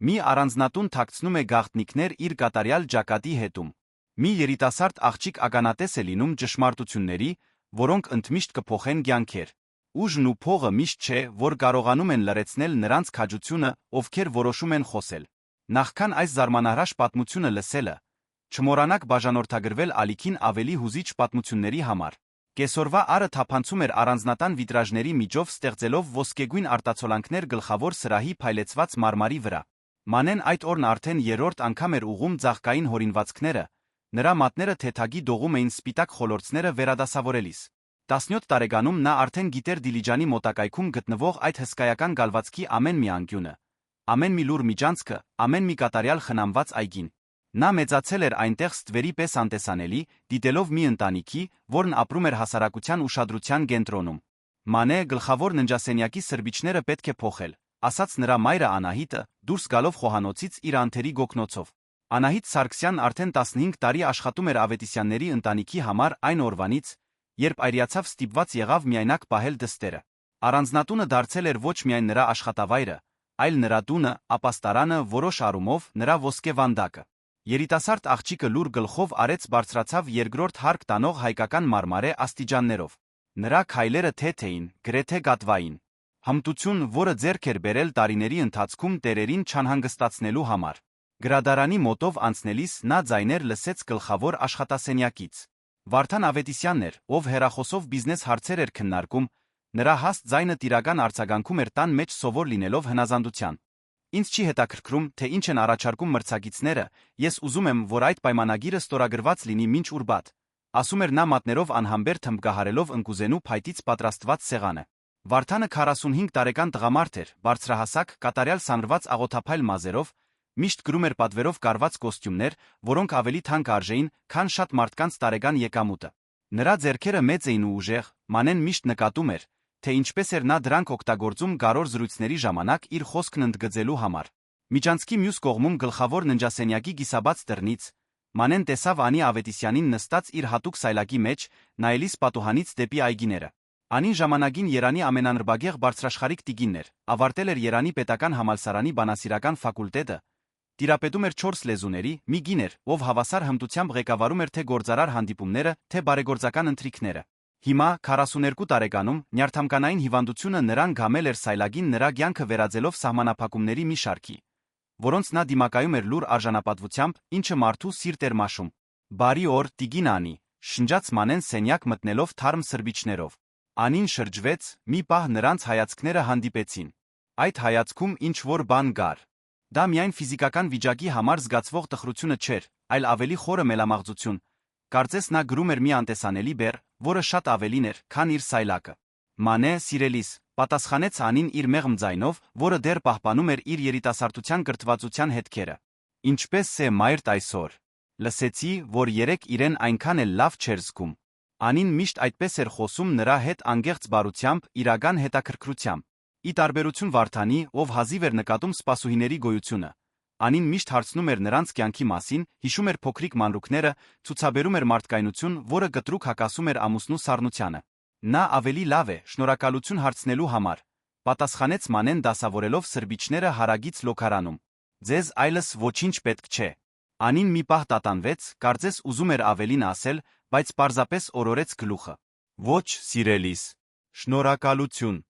Մի առանձնատուն թաքցնում է գաղտնիքներ իր կատարյալ ճակատի հետում։ Մի երիտասարդ աղջիկ ականատես է լինում ճշմարտությունների, որոնք ընդմիշտ կփոխեն կյանքեր։ Ուժն ու փողը միշտ չէ, որ կարողանում են լրացնել նրանց քաջությունը, ովքեր որոշում են խոսել։ Նախքան այս զարմանահրաշ պատմությունը լսելը, չմոռանաք բաժանորդագրվել ալիքին ավելի հուզիչ պատմությունների համար։ Կեսօրվա առը թափանցում էր առանձնատան վիտրաժների միջով ստեղծելով ոսկեգույն արտացոլանքներ գլխավոր սրահի փայլեցված մարմարի վրա։ Մանեն այդ օրն արդեն երրորդ անգամ էր ուղղում ծաղկային հորինվածքները, նրա մատները թեթագի դողում էին սպիտակ խոլորձները վերադասավորելիս։ 17 տարեկանում նա արդեն գիտեր Դիլիջանի մոտակայքում գտնվող այդ հսկայական գալվածքի ամեն մի անկյունը, ամեն մի լուր միջանցքը, ամեն մի կատարյալ խնամված այգին։ Նա մեծացել էր այնտեղ ստվերի պես անտեսանելի, դիտելով մի ընտանիքի, որն ապրում էր հասարակության ուշադրության կենտրոնում։ Մանե գլխավոր ննջասենյակի սրբիչները պետք է փոխել, ասաց նրա մայրը Անահիտը, դուրս գալով խոհանոցից իր անթերի գոգնոցով։ Անահիտ Սարգսյանն արդեն 15 տարի աշխատում էր Ավետիսյանների ընտանիքի համար այն օրվանից, երբ այրիացավ ստիպված եղավ միայնակ պահել դստերը։ Առանձնատունը դարձել էր ոչ միայն նրա աշխատավայրը, այլ նրա տունը, ապաստարանը, որոշ առումով նրա ոսկե վանդակը։ Երիտասարդ աղջիկը լուր գլխով արեց բարձրացավ երկրորդ հարկ տանող հայկական մարմարե աստիճաններով։ Նրա քայլերը թեթ էին, գրեթե գատվային։ Հմտություն, որը ձեռք էր բերել տարիների ընթացքում տերերին չանհանգստացնելու համար։ Գրադարանի մոտով անցնելիս նա ձայներ լսեց գլխավոր աշխատասենյակից։ Վարդան Ավետիսյանն էր, ով հեռախոսով բիզնես հարցեր էր քննարկում, նրա հաստ ձայնը տիրական արձագանքում էր տան մեջ սովոր լինելով հնազանդության։ Ինձ չի հետաքրքրում, թե ինչ են առաջարկում մրցակիցները, ես ուզում եմ, որ այդ պայմանագիրը ստորագրված լինի մինչ ուրբաթ, ասում էր նա մատներով անհամբերդ հմբկահարելով ընկուզենու փայտից պատրաստված սեղանը։ Վարդանը 45 տարեկան տղամարդ էր, բարձրահասակ, կատարյալ սանրված աղոթափայլ մազերով, միշտ գրում էր պատվերով կարված կոստյումներ, որոնք ավելի թանկ արժեին, քան շատ մարդկանց տարեկան եկամուտը։ Նրա ձեռքերը մեծ էին ու ուժեղ, Մանեն միշտ նկատում էր, թե ինչպես էր նա դրանք օգտագործում գարոր զրույցների ժամանակ իր խոսքն ընդգծելու համար։ Միջանցքի մյուս կողմում գլխավոր ննջասենյակի կիսաբաց դռնից Մանեն տեսավ Անի Ավետիսյանին նստած իր հատուկ սայլակի մեջ, նայելիս պատուհանից դեպի այգիները։ Անին ժամանակին Երանի ամենանրբագեղ բարձրաշխարհիկ տիկինն էր, ավարտել էր Երանի պետական համալսարանի բանասիրական ֆակուլտետը, տիրապետում էր 4 լեզուների, մի կին էր, ով հավասար հմտությամբ ղեկավարում էր թե գործարար հանդիպումները, թե բարեգործական ընթրիքները։ Հիմա 42 տարեկանում նյարդամկանային հիվանդությունը նրան գամել էր սայլագին նրա կյանքը վերածելով սահմանափակումների մի շարքի, որոնց նա դիմակայում էր լուր արժանապատվությամբ, ինչը մարդու սիրտ էր մաշում։ Բարի օր, տիկին Անի, շնջաց Մանեն սենյակ մտնելով թարմ սրբիչներով։ Անին շրջվեց, մի պահ նրանց հայացքները հանդիպեցին։ Այդ հայացքում ինչ-որ բան կար։ Դա միայն ֆիզիկական վիճակի համար զգացվող տխրությունը չէր, այլ ավելի խորը մելամաղձություն։ Կարծես նա գրում էր մի անտեսանելի բեռ, որը շատ ավելին էր, քան իր սայլակը։ Մանե, սիրելիս, պատասխանեց Անին իր մեղմ ձայնով, որը դեռ պահպանում էր իր երիտասարդության կրթվածության հետքերը։ Ինչպես է մայրդ այսօր։ Լսեցի, որ երեք իրեն այնքան էլ լավ չէր զգում։ Անին միշտ այդպես էր խոսում նրա հետ անգեղծ բարությամբ, իրական հետաքրքրությամբ։ Ի տարբերություն Վարդանի, ով հազիվ էր նկատում սպասուհիների գոյությունը, Անին միշտ հարցնում էր նրանց կյանքի մասին, հիշում էր փոքրիկ մանրուքները, ցուցաբերում էր մարդկայնություն, որը կտրուկ հակասում էր ամուսնու սառնությանը։ Նա ավելի լավ է, շնորհակալություն հարցնելու համար, պատասխանեց Մանեն դասավորելով սրբիչները հարագից լոքարանում։ Ձեզ այլս ոչինչ պետք չէ։ Անին մի պահ տատանվեց, կարծես ուզում էր ավելին ասել, բայց պարզապես օրորեց գլուխը։ Ոչ, սիրելիս, շնորհակալություն։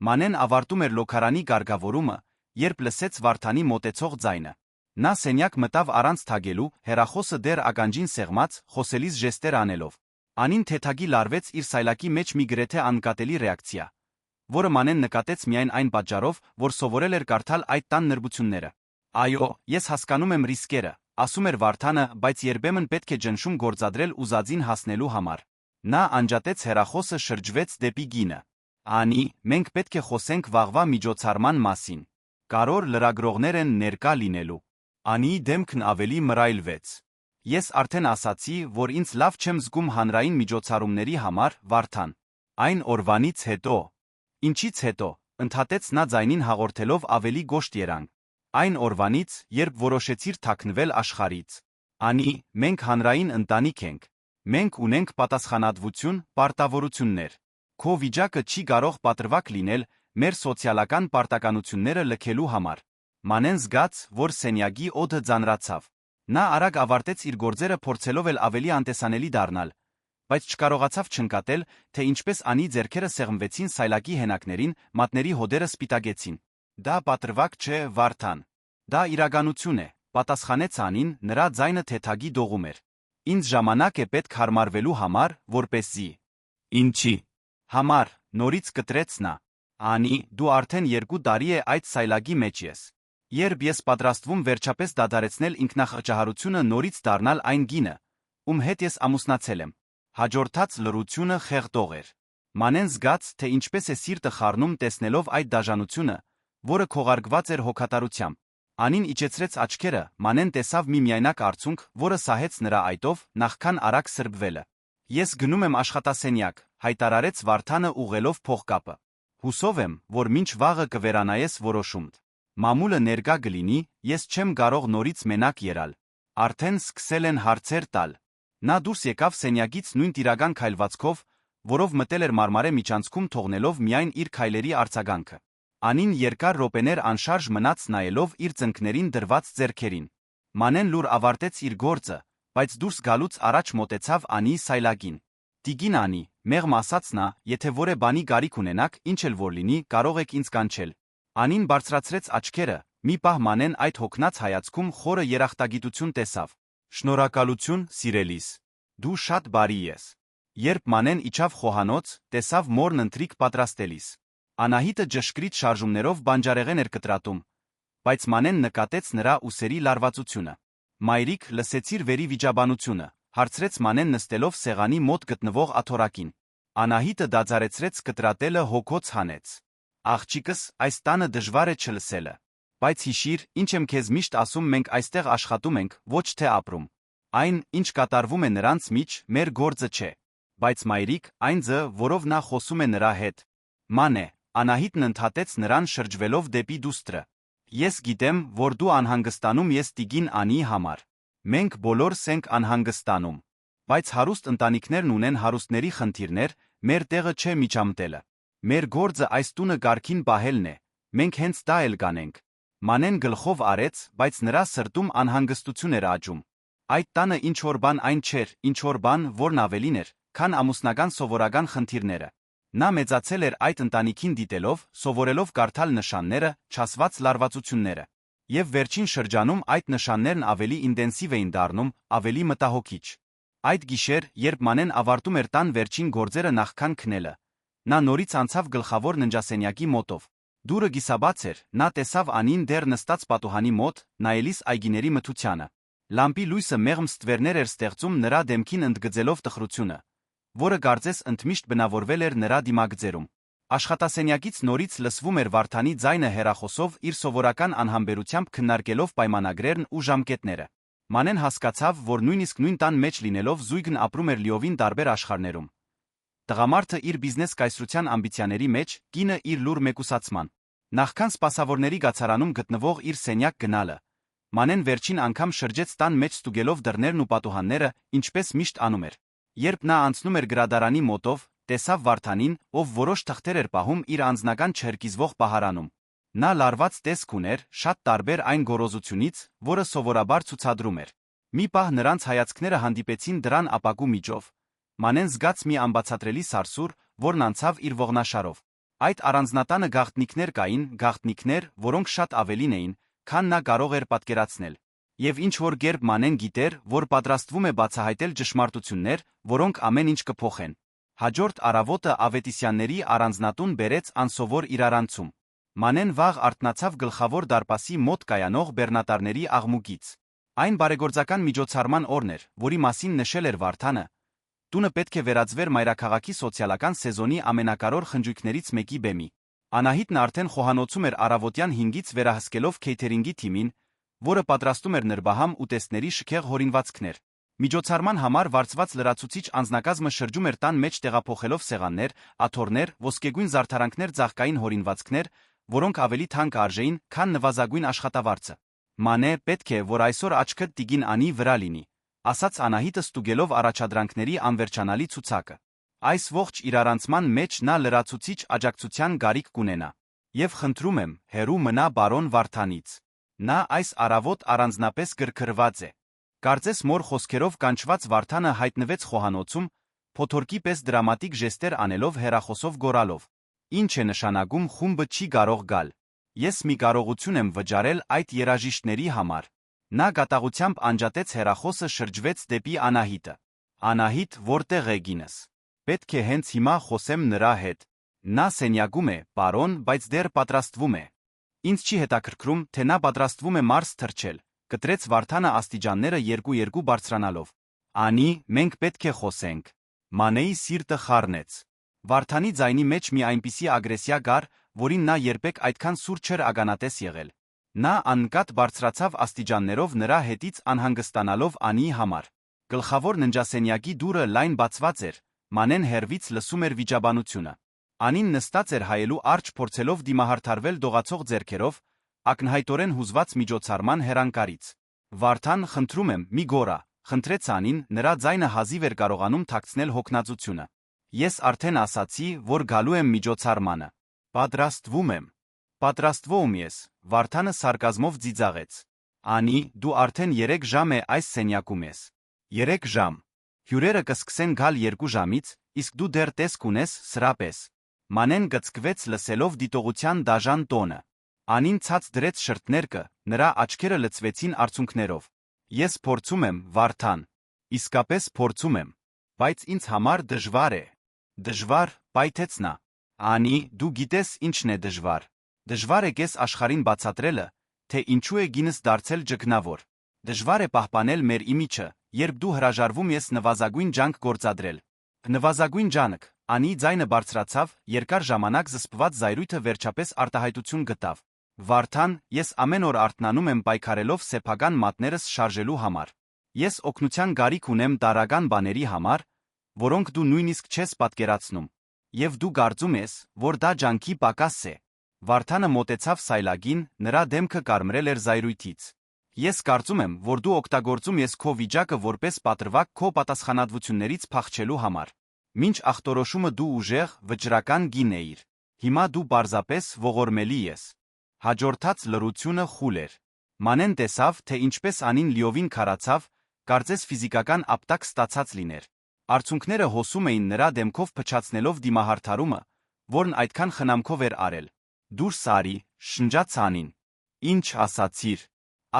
Մանեն ավարտում էր լոքարանի գարգավորումը, երբ լսեց Վարդանի մոտեցող ձայնը։ Նա սենյակ մտավ առանց թագելու, հեռախոսը դեռ ականջին սեղմած, խոսելիս ժեստեր անելով։ Անին թեթագի լարվեց իր սայլակի մեջ մի գրեթե աննկատելի ռեակցիա, որը Մանեն նկատեց միայն այն պատճառով, որ սովորել էր կարդալ այդ տան նրբությունները։ Այո, ես հասկանում եմ ռիսկերը, ասում էր Վարդանը, բայց երբեմն պետք է ջնշում գործադրել ուզածին հասնելու համար։ Նա անջատեց հեռախոսը, շրջվեց դեպի կինը։ Անի, մենք պետք է խոսենք վաղվա միջոցառման մասին։ Կարոր լրագրողներ են ներկա լինելու։ Անիի դեմքն ավելի մռայլվեց։ Ես արդեն ասացի, որ ինձ լավ չեմ զգում հանրային միջոցառումների համար, Վարդան։ Այն օրվանից հետո։ Ինչից հետո, ընդհատեց նա ձայնին հաղորդելով ավելի գոշտ երանգ։ Այն օրվանից, երբ որոշեցիր թաքնվել աշխարհից։ Անի, մենք հանրային ընտանիք ենք։ Մենք ունենք պատասխանատվություն, պարտավորություններ։ Քո վիճակը չի կարող պատրվակ լինել մեր սոցիալական պարտականությունները լքելու համար։ Մանեն զգաց, որ սենյակի օդը ձանրացավ։ Նա արագ ավարտեց իր գործերը փորձելով էլ ավելի անտեսանելի դառնալ, բայց չկարողացավ չնկատել, թե ինչպես անի ձեռքերը սեղմվեցին սայլակի հենակներին, մատների հոդերը սպիտակեցին։ Դա պատրվակ չէ, Վարդան։ Դա իրականություն է, պատասխանեց Անին, նրա ձայնը թեթագի դողում էր։ Ինձ ժամանակ է պետք հարմարվելու համար, որպեսզի։ Ինչի համար, նորից կտրեց նա։ Անի, դու արդեն 2 տարի է այդ սայլակի մեջ ես։ Երբ ես պատրաստվում վերջապես դադարեցնել ինքնախղճահարությունը նորից դառնալ այն գինը, ում հետ ես ամուսնացել եմ։ Հաջորդած լռությունը խեղդող էր։ Մանեն զգաց, թե ինչպես է սիրտը խառնում տեսնելով այդ դաժանությունը, որը քողարկված էր հոգատարությամբ։ Անին իջեցրեց աչքերը, Մանեն տեսավ մի միայնակ արցունք, որը սահեց նրա այտով, նախքան արագ սրբվելը։ Ես գնում եմ աշխատասենյակ, հայտարարեց Վարդանը ուղղելով փողկապը։ Հուսով եմ, որ մինչ վաղը կվերանայես որոշումդ։ Մամուլը ներկա կլինի, ես չեմ կարող նորից մենակ ելալ։ Արդեն սկսել են հարցեր տալ։ Նա դուրս եկավ սենյակից նույն տիրական քայլվածքով, որով մտել էր մարմարե միջանցքում թողնելով միայն իր քայլերի արձագանքը։ Անին երկար րոպեներ անշարժ մնաց նայելով իր ծնկներին դրված ձեռքերին։ Մանեն լուր ավարտեց իր գործը, բայց դուրս գալուց առաջ մոտեցավ Անիի սայլակին։ Տիկին Անի, մեղմ ասաց նա, եթե որե բանի կարիք ունենաք, ինչ էլ որ լինի, կարող եք ինձ կանչել։ Անին բարձրացրեց աչքերը, մի պահ Մանեն այդ հոգնած հայացքում խորը երախտագիտություն տեսավ։ Շնորհակալություն, սիրելիս։ Դու շատ բարի ես։ Երբ Մանեն իջավ խոհանոց, տեսավ մորն ընթրիք պատրաստելիս։ Անահիտը ճշգրիտ շարժումներով բանջարեղեն էր կտրատում, բայց Մանեն նկատեց նրա ուսերի լարվածությունը։ Մայրիկ, լսեցիր վերի վիճաբանությունը, հարցրեց Մանեն նստելով սեղանի մոտ գտնվող աթոռակին։ Անահիտը դադարեցրեց կտրատելը, հոգոց հանեց։ Աղջիկս, այս տանը դժվար է չլսելը։ Բայց հիշիր, ինչ եմ քեզ միշտ ասում, մենք այստեղ աշխատում ենք, ոչ թե ապրում։ Այն, ինչ կատարվում է նրանց միջ, մեր գործը չէ։ Բայց մայրիկ, այն ձը, որով նա խոսում է նրա հետ։ Ման է, Անահիտն ընդհատեց նրան շրջվելով դեպի դուստրը։ Ես գիտեմ, որ դու անհանգստանում ես տիկին Անիի համար։ Մենք բոլորս ենք անհանգստանում։ Բայց հարուստ ընտանիքներն ունեն հարուստների խնդիրներ, մեր տեղը չէ միջամտելը։ Մեր գործը այս տունը կարգին պահելն է, մենք հենց դա էլ կանենք։ Մանեն գլխով արեց, բայց նրա սրտում անհանգստություն էր աճում։ Այդ տանը ինչ-որ բան այն չէր, ինչ-որ բան, որն ավելին էր, քան ամուսնական սովորական խնդիրները։ Նա մեծացել էր այդ ընտանիքին դիտելով, սովորելով կարդալ նշանները, չասված լարվածությունները։ Եվ վերջին շրջանում այդ նշաններն ավելի ինտենսիվ էին դառնում, ավելի մտահոգիչ։ Այդ գիշեր, երբ Մանեն ավարտում էր տան վերջին գործերը նախքան քնելը, նա նորից անցավ գլխավոր ննջասենյակի մոտով։ Դուռը կիսաբաց էր, նա տեսավ Անին դեռ նստած պատուհանի մոտ, նայելիս այգիների մթությանը։ Լամպի լույսը մեղմ ստվերներ էր ստեղծում նրա դեմքին ընդգծելով տխրությունը, որը կարծես ընդմիշտ բնավորվել էր նրա դիմագծերում։ Աշխատասենյակից նորից լսվում էր Վարդանի ձայնը հեռախոսով իր սովորական անհամբերությամբ քննարկելով պայմանագրերն ու ժամկետները։ Մանեն հասկացավ, որ նույնիսկ նույն տան մեջ լինելով զույգն ապրում էր լիովին տարբեր աշխարհներում։ Տղամարդը իր բիզնես կայսրության ամբիցիաների մեջ, կինը իր լուր մեկուսացման։ Նախքան սպասավորների գացարանում գտնվող իր սենյակ գնալը, Մանեն վերջին անգամ շրջեց տան մեջ ստուգելով դռներն ու պատուհանները, ինչպես միշտ անում էր։ Երբ նա անցնում էր գրադարանի մոտով, տեսավ Վարդանին, ով որոշ թղթեր էր պահում իր անձնական չհրկիզվող պահարանում։ Նա լարված տեսք ուներ, շատ տարբեր այն գոռոզությունից, որը սովորաբար ցուցադրում էր։ Մի պահ նրանց հայացքները հանդիպեցին դրան ապակու միջով։ Մանեն զգաց մի անբացատրելի սարսուռ, որն անցավ իր ողնաշարով։ Այդ առանձնատանը գաղտնիքներ կային, գաղտնիքներ, որոնք շատ ավելին էին, քան նա կարող էր պատկերացնել։ Եվ ինչ-որ կերպ Մանեն գիտեր, որ պատրաստվում է բացահայտել ճշմարտություններ, որոնք ամեն ինչ կփոխեն։ Հաջորդ առավոտը Ավետիսյանների առանձնատուն բերեց անսովոր իրարանցում։ Մանեն վաղ արթնացավ գլխավոր դարպասի մոտ կայանող բեռնատարների աղմուկից։ Այն բարեգործական միջոցառման օրն էր, որի մասին նշել էր Վարդանը։ Տունը պետք է վերածվեր մայրաքաղաքի սոցիալական սեզոնի ամենակարևոր խնջույքներից մեկի բեմի։ Անահիտն արդեն խոհանոցում էր առավոտյան 5-ից վերահսկելով քեյթերինգի թիմին, որը պատրաստում էր նրբահամ ուտեստների շքեղ հորինվածքներ։ Միջոցառման համար վարձված լրացուցիչ անձնակազմը շրջում էր տան մեջ տեղափոխելով սեղաններ, աթոռներ, ոսկեգույն զարդարանքներ, ծաղկային հորինվածքներ, որոնք ավելի թանկ արժեին, քան նվազագույն աշխատավարձը։ Մանե, պետք է, որ այսօր աչքդ տիկին Անիի վրա լինի, ասաց Անահիտը ստուգելով առաջադրանքների անվերջանալի ցուցակը։ Այս ողջ իրարանցման մեջ նա լրացուցիչ աջակցության գարիք կունենա։ Եվ խնդրում եմ, հեռու մնա բարոն Վարդանից։ Նա այս առավոտ առանձնապես գրգռված է։ Կարծես մոր խոսքերով կանչված Վարդանը հայտնվեց խոհանոցում, փոթորկի պես դրամատիկ ժեստեր անելով հեռախոսով գոռալով. «Ինչ է նշանակում խումբը չի կարող գալ։ Ես մի կարողություն եմ վճարել այդ երաժիշտների համար»։ Նա գատաղությամբ անջատեց հեռախոսը, շրջվեց դեպի Անահիտը։ «Անահիտ, որտեղ է գինս։ Պետք է հենց հիմա խոսեմ նրա հետ։ Նա սենյակում է, պարոն, բայց դեռ պատրաստվում է»։ «Ինձ չի հետաքրքրում, թե նա պատրաստվում է Մարս թռչել», կտրեց Վարդանը աստիճանները երկու բարձրանալով։ «Անի, մենք պետք է խոսենք»։ Մանեի սիրտը խառնեց։ Վարդանի ձայնի մեջ մի այնպիսի ագրեսիա կար, որին նա երբեք այդքան սուր չէր ականատես եղել։ Նա անկատ բարձրացավ աստիճաններով, նրա հետից անհանգստանալով Անիի համար։ Գլխավոր ննջասենյակի դուռը լայն բացված էր, Մանեն հեռվից լսում էր վիճաբանությունը։ Անին նստած էր հայելու արջ, փորձելով դիմահարթարվել դողացող ձեռքերով, ակնհայտորեն հուզված միջոցառման հեռանկարից։ «Վարդան, խնդրում եմ, մի գոռա», խնդրեց Անին, նրա ձայնը հազիվ էր կարողանում թաքցնել հոգնածությունը։ «Ես արդեն ասացի, որ գալու եմ միջոցառմանը։ Պատրաստվում եմ»։ «Պատրաստվում ես», Վարդանը սարկազմով ծիծաղեց։ «Անի, դու արդեն 3 ժամ է այս սենյակում ես։ 3 ժամ։ Հյուրերը կսկսեն գալ 2 ժամից, իսկ դու դեռ տեսք ունես սրա պես»։ Մանեն գծկվեց լսելով դիտողության դաժան տոնը։ Անին ցած դրեց շրթներկը, նրա աչքերը լցվեցին արցունքներով։ «Ես փորձում եմ, Վարդան։ Իսկապես փորձում եմ։ Բայց ինձ համար դժվար է»։ «Դժվար», պայթեց նա։ «Անի, դու գիտես ինչն է դժվար։ Դժվար է կես աշխարհին բացատրելը, թե ինչու է գինս դարձել ճգնավոր։ Դժվար է պահպանել մեր իմիջը, երբ դու հրաժարվում ես նվազագույն ջանք գործադրել»։ «Նվազագույն ջանք», Անիի ձայնը բարձրացավ, երկար ժամանակ զսպված զայրույթը վերջապես արտահայտություն գտավ։ «Վարդան, ես ամեն օր արթնանում եմ պայքարելով սեփական մատներս շարժելու համար։ Ես օգնության կարիք ունեմ տարրական բաների համար, որոնք դու նույնիսկ չես պատկերացնում։ Եվ դու կարծում ես, որ դա ջանքի պակաս է»։ Վարդանը մոտեցավ սայլակին, նրա դեմքը կարմրել էր զայրույթից։ «Ես կարծում եմ, որ դու օգտագործում ես քո վիճակը որպես պատրվակ քո պատասխանատվություններից փախչելու համար։ Մինչ ախտորոշումը դու ուժեղ, վճռական կին էիր։ Հիմա դու պարզապես ողորմելի ես»։ Հաջորդած լռությունը խուլ էր։ Մանեն տեսավ, թե ինչպես Անին լիովին քարացավ, կարծես ֆիզիկական ապտակ ստացած լիներ։ Արցունքները հոսում էին նրա դեմքով փչացնելով դիմահարթարումը, որն այդքան խնամքով էր արել։ «Դուրս արի», շնջաց Անին։ «Ինչ ասացիր»։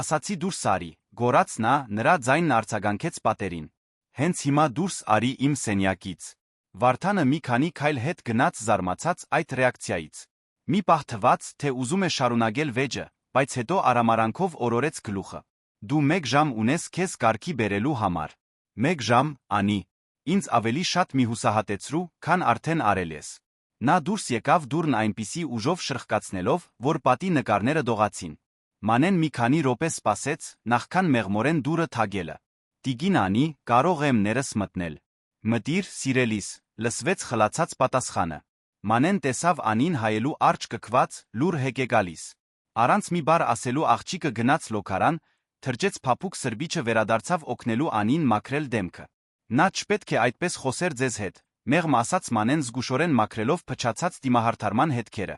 «Ասացի դուրս արի», գոռաց նա, նրա ձայնն արձագանքեց պատերին։ «Հենց հիմա դուրս արի իմ սենյակից»։ Վարդանը մի քանի քայլ հետ գնաց, զարմացած այդ ռեակցիայից։ Մի պահ թվաց, թե ուզում է շարունակել վեճը, բայց հետո արամարանքով օրորեց գլուխը։ «Դու 1 ժամ ունես քեզ կարգի բերելու համար։ 1 ժամ, Անի։ Ինձ ավելի շատ մի հուսահատեցրու, քան արդեն արել ես»։ Նա դուրս եկավ դուռն այնպիսի ուժով շրխկացնելով, որ պատի նկարները դողացին։ Մանեն մի քանի րոպե սպասեց, նախքան մեղմորեն դուռը թակելը։ «Տիկին Անի, կարող եմ ներս մտնել»։ «Մտիր, սիրելիս», լսվեց խլացած պատասխանը։ Մանեն տեսավ Անին հայելու արջ կքված, լուռ հեկեկալիս։ Առանց մի բառ ասելու աղջիկը գնաց լոքարան, թրջեց փափուկ սրբիչը, վերադարձավ օգնելու Անին մաքրել դեմքը։ «Նա չպետք է այդպես խոսեր ձեզ հետ», մեղմ ասաց Մանեն զգուշորեն մաքրելով փչացած դիմահարթարման հետքերը։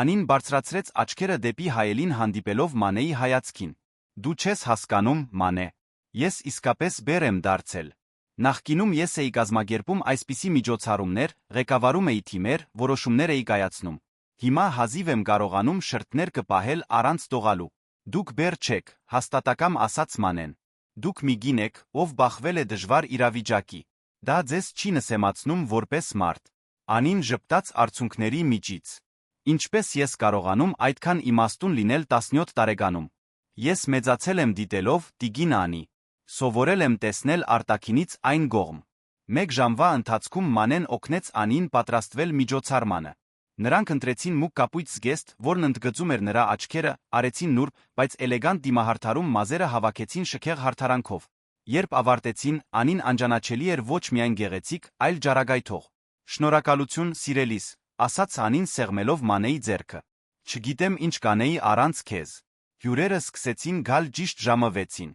Անին բարձրացրեց աչքերը դեպի հայելին, հանդիպելով Մանեի հայացքին։ «Դու չես հասկանում, Մանե։ Ես իսկապես բեռ եմ դարձել։ Նախկինում ես էի կազմակերպում այսպիսի միջոցառումներ, ղեկավարում էի թիմեր, որոշումներ էի կայացնում։ Հիմա հազիվ եմ կարողանում շրթներկը պահել առանց դողալու»։ «Դուք բեռ չեք», հաստատակամ ասաց Մանեն։ «Դուք մի կին եք, ով բախվել է դժվար իրավիճակի։ Դա ձեզ չի նսեմացնում որպես մարդ»։ Անին ժպտաց արցունքների միջից։ «Ինչպես ես կարողանում այդքան իմաստուն լինել 17 տարեկանում։ Ես մեծացել եմ դիտելով, տիկին Անի։ Սովորել եմ տեսնել արտաքինից այն կողմ»։ 1 ժամվա ընթացքում Մանեն օգնեց Անին պատրաստվել միջոցառմանը։ Նրանք ընտրեցին մուգ կապույտ զգեստ, որն ընդգծում էր նրա աչքերը, արեցին նուրբ, բայց էլեգանտ դիմահարթարում մազերը հավաքեցին շքեղ հարթարանքով։ Երբ ավարտեցին, Անին անճանաչելի էր ոչ միայն գեղեցիկ, այլ ջարագայթող։ «Շնորհակալություն, սիրելիս», ասաց Անին սեղմելով Մանեի ձեռքը։ «Չգիտեմ ինչ կանեի առանց քեզ»։ Հյուրերը սկսեցին գալ ճիշտ ժամը 6-ին։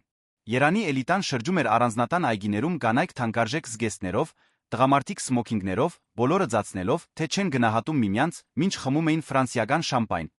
Երանի էլիտան շրջում էր առանձնատան այգիներում կանայք թանկարժեք զգեստներով, տղամարդիկ սմոքինգներով, բոլորը ձացնելով, թե չեն գնահատում միմյանց, մինչ խմում էին ֆրանսիական շամպայն։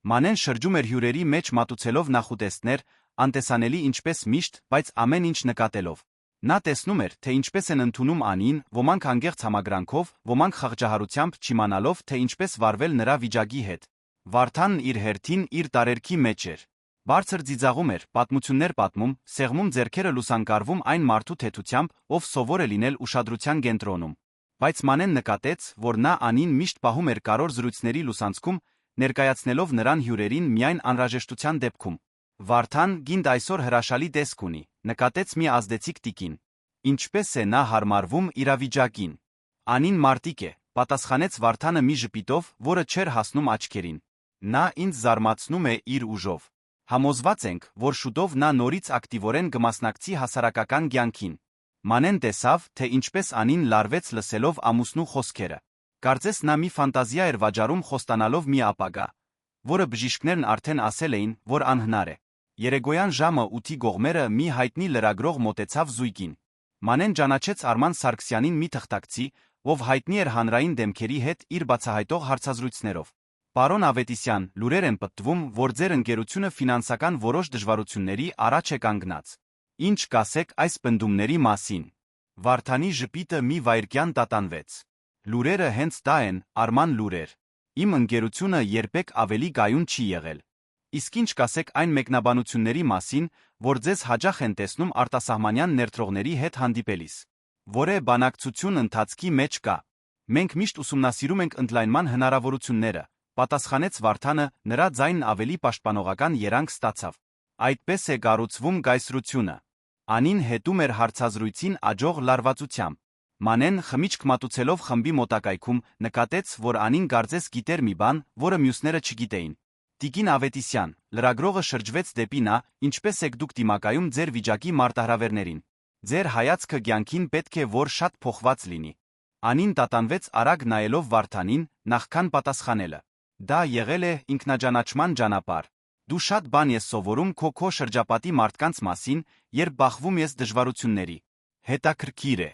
Մանեն շրջում էր հյուրերի մեջ մատուցելով նախուտեստներ, անտեսանելի ինչպես միշտ, բայց ամեն ինչ նկատելով։ Նա տեսնում էր, թե ինչպես են ընդունում Անին, ոմանք անգեղծ համագրանքով, ոմանք խղճահարությամբ, չիմանալով, թե ինչպես վարվել նրա վիճակի հետ։ Վարդանն իր հերթին իր տարերքի մեջ էր։ Բարձր ծիծաղում էր, պատմություններ պատմում, սեղմում ձեռքերը լուսանկարվում այն մարդու թեթությամբ, ով սովոր է լինել ուշադրության կենտրոնում։ Բայց Մանեն նկատեց, որ նա Անին միշտ պահում էր կարևոր զրույցների լուսանցքում, ներկայացնելով նրան հյուրերին միայն անհրաժեշտության դեպքում։ Վարդան գինդ այսօր հրաշալի տեսք ունի, նկատեց մի ազդեցիկ տիկին։ Ինչպես է նա հարմարվում իրավիճակին։ Անին մարտիկ է, պատասխանեց Վարդանը մի ժպիտով, որը չէր հասնում աչքերին։ Նա ինձ զարմացնում է իր ուժով։ Համոզված ենք, որ շուտով նա նորից ակտիվորեն կմասնակցի հասարակական կյանքին։ Մանեն տեսավ, թե ինչպես Անին լարվեց լսելով ամուսնու խոսքերը։ Կարծես նա մի ֆանտազիա էր վաճառում խոստանալով մի ապագա, որը բժիշկներն արդեն ասել էին, որ անհնար է։ Երեկոյան ժամը 8-ի կողմերը մի հայտնի լրագրող մոտեցավ զույգին։ Մանեն ճանաչեց Արման Սարգսյանին մի թղթակցի, ով հայտնի էր հանրային դեմքերի հետ իր բացահայտող հարցազրույցներով։ Պարոն Ավետիսյան, լուրեր են պտտվում, որ ձեր ընկերությունը ֆինանսական որոշ դժվարությունների առաջ է կանգնած։ Ինչ կասեք այս պնդումների մասին։ Վարդանի ժպիտը մի վայրկյան տատանվեց։ Լուրերը հենց դա են, Արման, լուրեր։ Իմ ընկերությունը երբեք ավելի կայուն չի եղել։ Իսկ ինչ կասեք այն մեկնաբանությունների մասին, որ ձեզ հաճախ են տեսնում արտասահմանյան ներդրողների հետ հանդիպելիս։ Որե բանակցություն ընթացքի մեջ կա։ Մենք միշտ ուսումնասիրում ենք ընդլայնման հնարավորությունները, պատասխանեց Վարդանը, նրա ձայնն ավելի պաշտպանողական երանգ ստացավ։ Այդպես է կառուցվում գայսրությունը։ Անին հետում էր հարցազրույցին աջող լարվածությամբ։ Մանեն խմիչք մատուցելով խմբի մոտակայքում նկատեց, որ Անին կարծես գիտեր մի բան, որը մյուսները չգիտեին։ Տիկին Ավետիսյան, լրագրողը շրջվեց դեպի նա, ինչպես եք դուք դիմակայում ձեր վիճակի մարտահրավերներին։ Ձեր հայացքը կյանքին պետք է որ շատ փոխված լինի։ Անին տատանվեց արագ նայելով Վարդանին, նախքան պատասխանելը։ Դա եղել է ինքնաճանաչման ճանապարհ։ Դու շատ բան ես սովորում քո շրջապատի մարդկանց մասին, երբ բախվում ես դժվարությունների։ Հետաքրքիր է։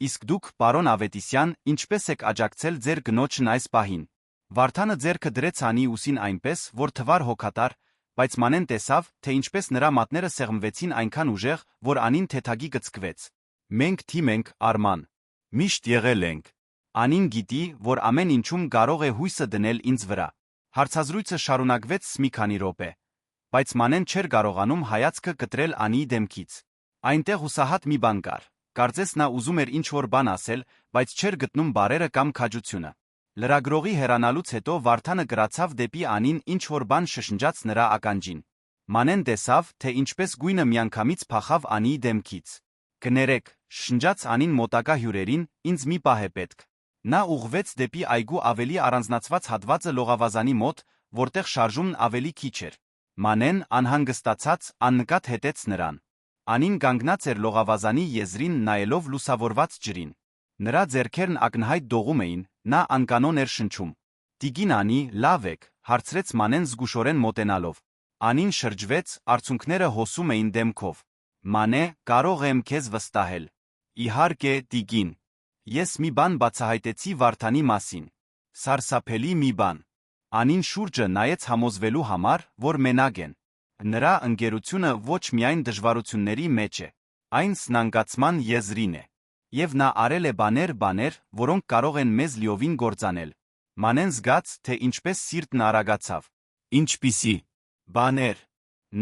Իսկ դուք, պարոն Ավետիսյան, ինչպես եք աջակցել ձեր կնոջն այս պահին։ Վարդանը ձեռքը դրեց Անի ուսին այնպես, որ թվար հոգատար, բայց Մանեն տեսավ, թե ինչպես նրա մատները սեղմվեցին այնքան ուժեղ, որ Անին թեթագի կծկվեց։ Մենք թիմ ենք, Արման։ Միշտ եղել ենք։ Անին գիտի, որ ամեն ինչում կարող է հույսը դնել ինձ վրա։ Հարցազրույցը շարունակվեց մի քանի րոպե, բայց Մանեն չէր կարողանում հայացքը կտրել Անիի դեմքից։ Այնտեղ հուսահատ մի բան կար։ Կարծես նա ուզում էր ինչ-որ բան ասել, բայց չէր գտնում բառերը կամ քաջությունը։ Լրագրողի հեռանալուց հետո Վարդանը գրացավ դեպի Անին ինչ-որ բան շշնջաց նրա ականջին։ Մանեն տեսավ, թե ինչպես գույնը միանգամից փախավ Անիի դեմքից։ Կներեք, շշնջաց Անին մոտակա հյուրերին, ինձ մի պահ է պետք։ Նա ուղղվեց դեպի այգու ավելի առանձնացված հատվածը լողավազանի մոտ, որտեղ շարժումն ավելի քիչ էր։ Մանեն, անհանգստացած, աննկատ հետեց նրան։ Անին կանգնած էր լողավազանի եզրին նայելով լուսավորված ջրին։ Նրա ձեռքերն ակնհայտ դողում էին, նա անկանոն էր շնչում։ Տիկին Անի, լավ եք, հարցրեց Մանեն զգուշորեն մոտենալով։ Անին շրջվեց, արցունքները հոսում էին դեմքով։ Մանե, կարող եմ քեզ վստահել։ Իհարկե, տիկին։ Ես մի բան բացահայտեցի Վարդանի մասին։ Սարսափելի մի բան։ Անին շուրջը նայեց համոզվելու համար, որ մենակ են։ Նրա ընկերությունը ոչ միայն դժվարությունների մեջ է, այն սնանկացման եզրին է։ Եվ նա արել է բաներ, որոնք կարող են մեզ լիովին կործանել։ Մանեն զգաց, թե ինչպես սիրտն արագացավ։ Ինչպիսի բաներ։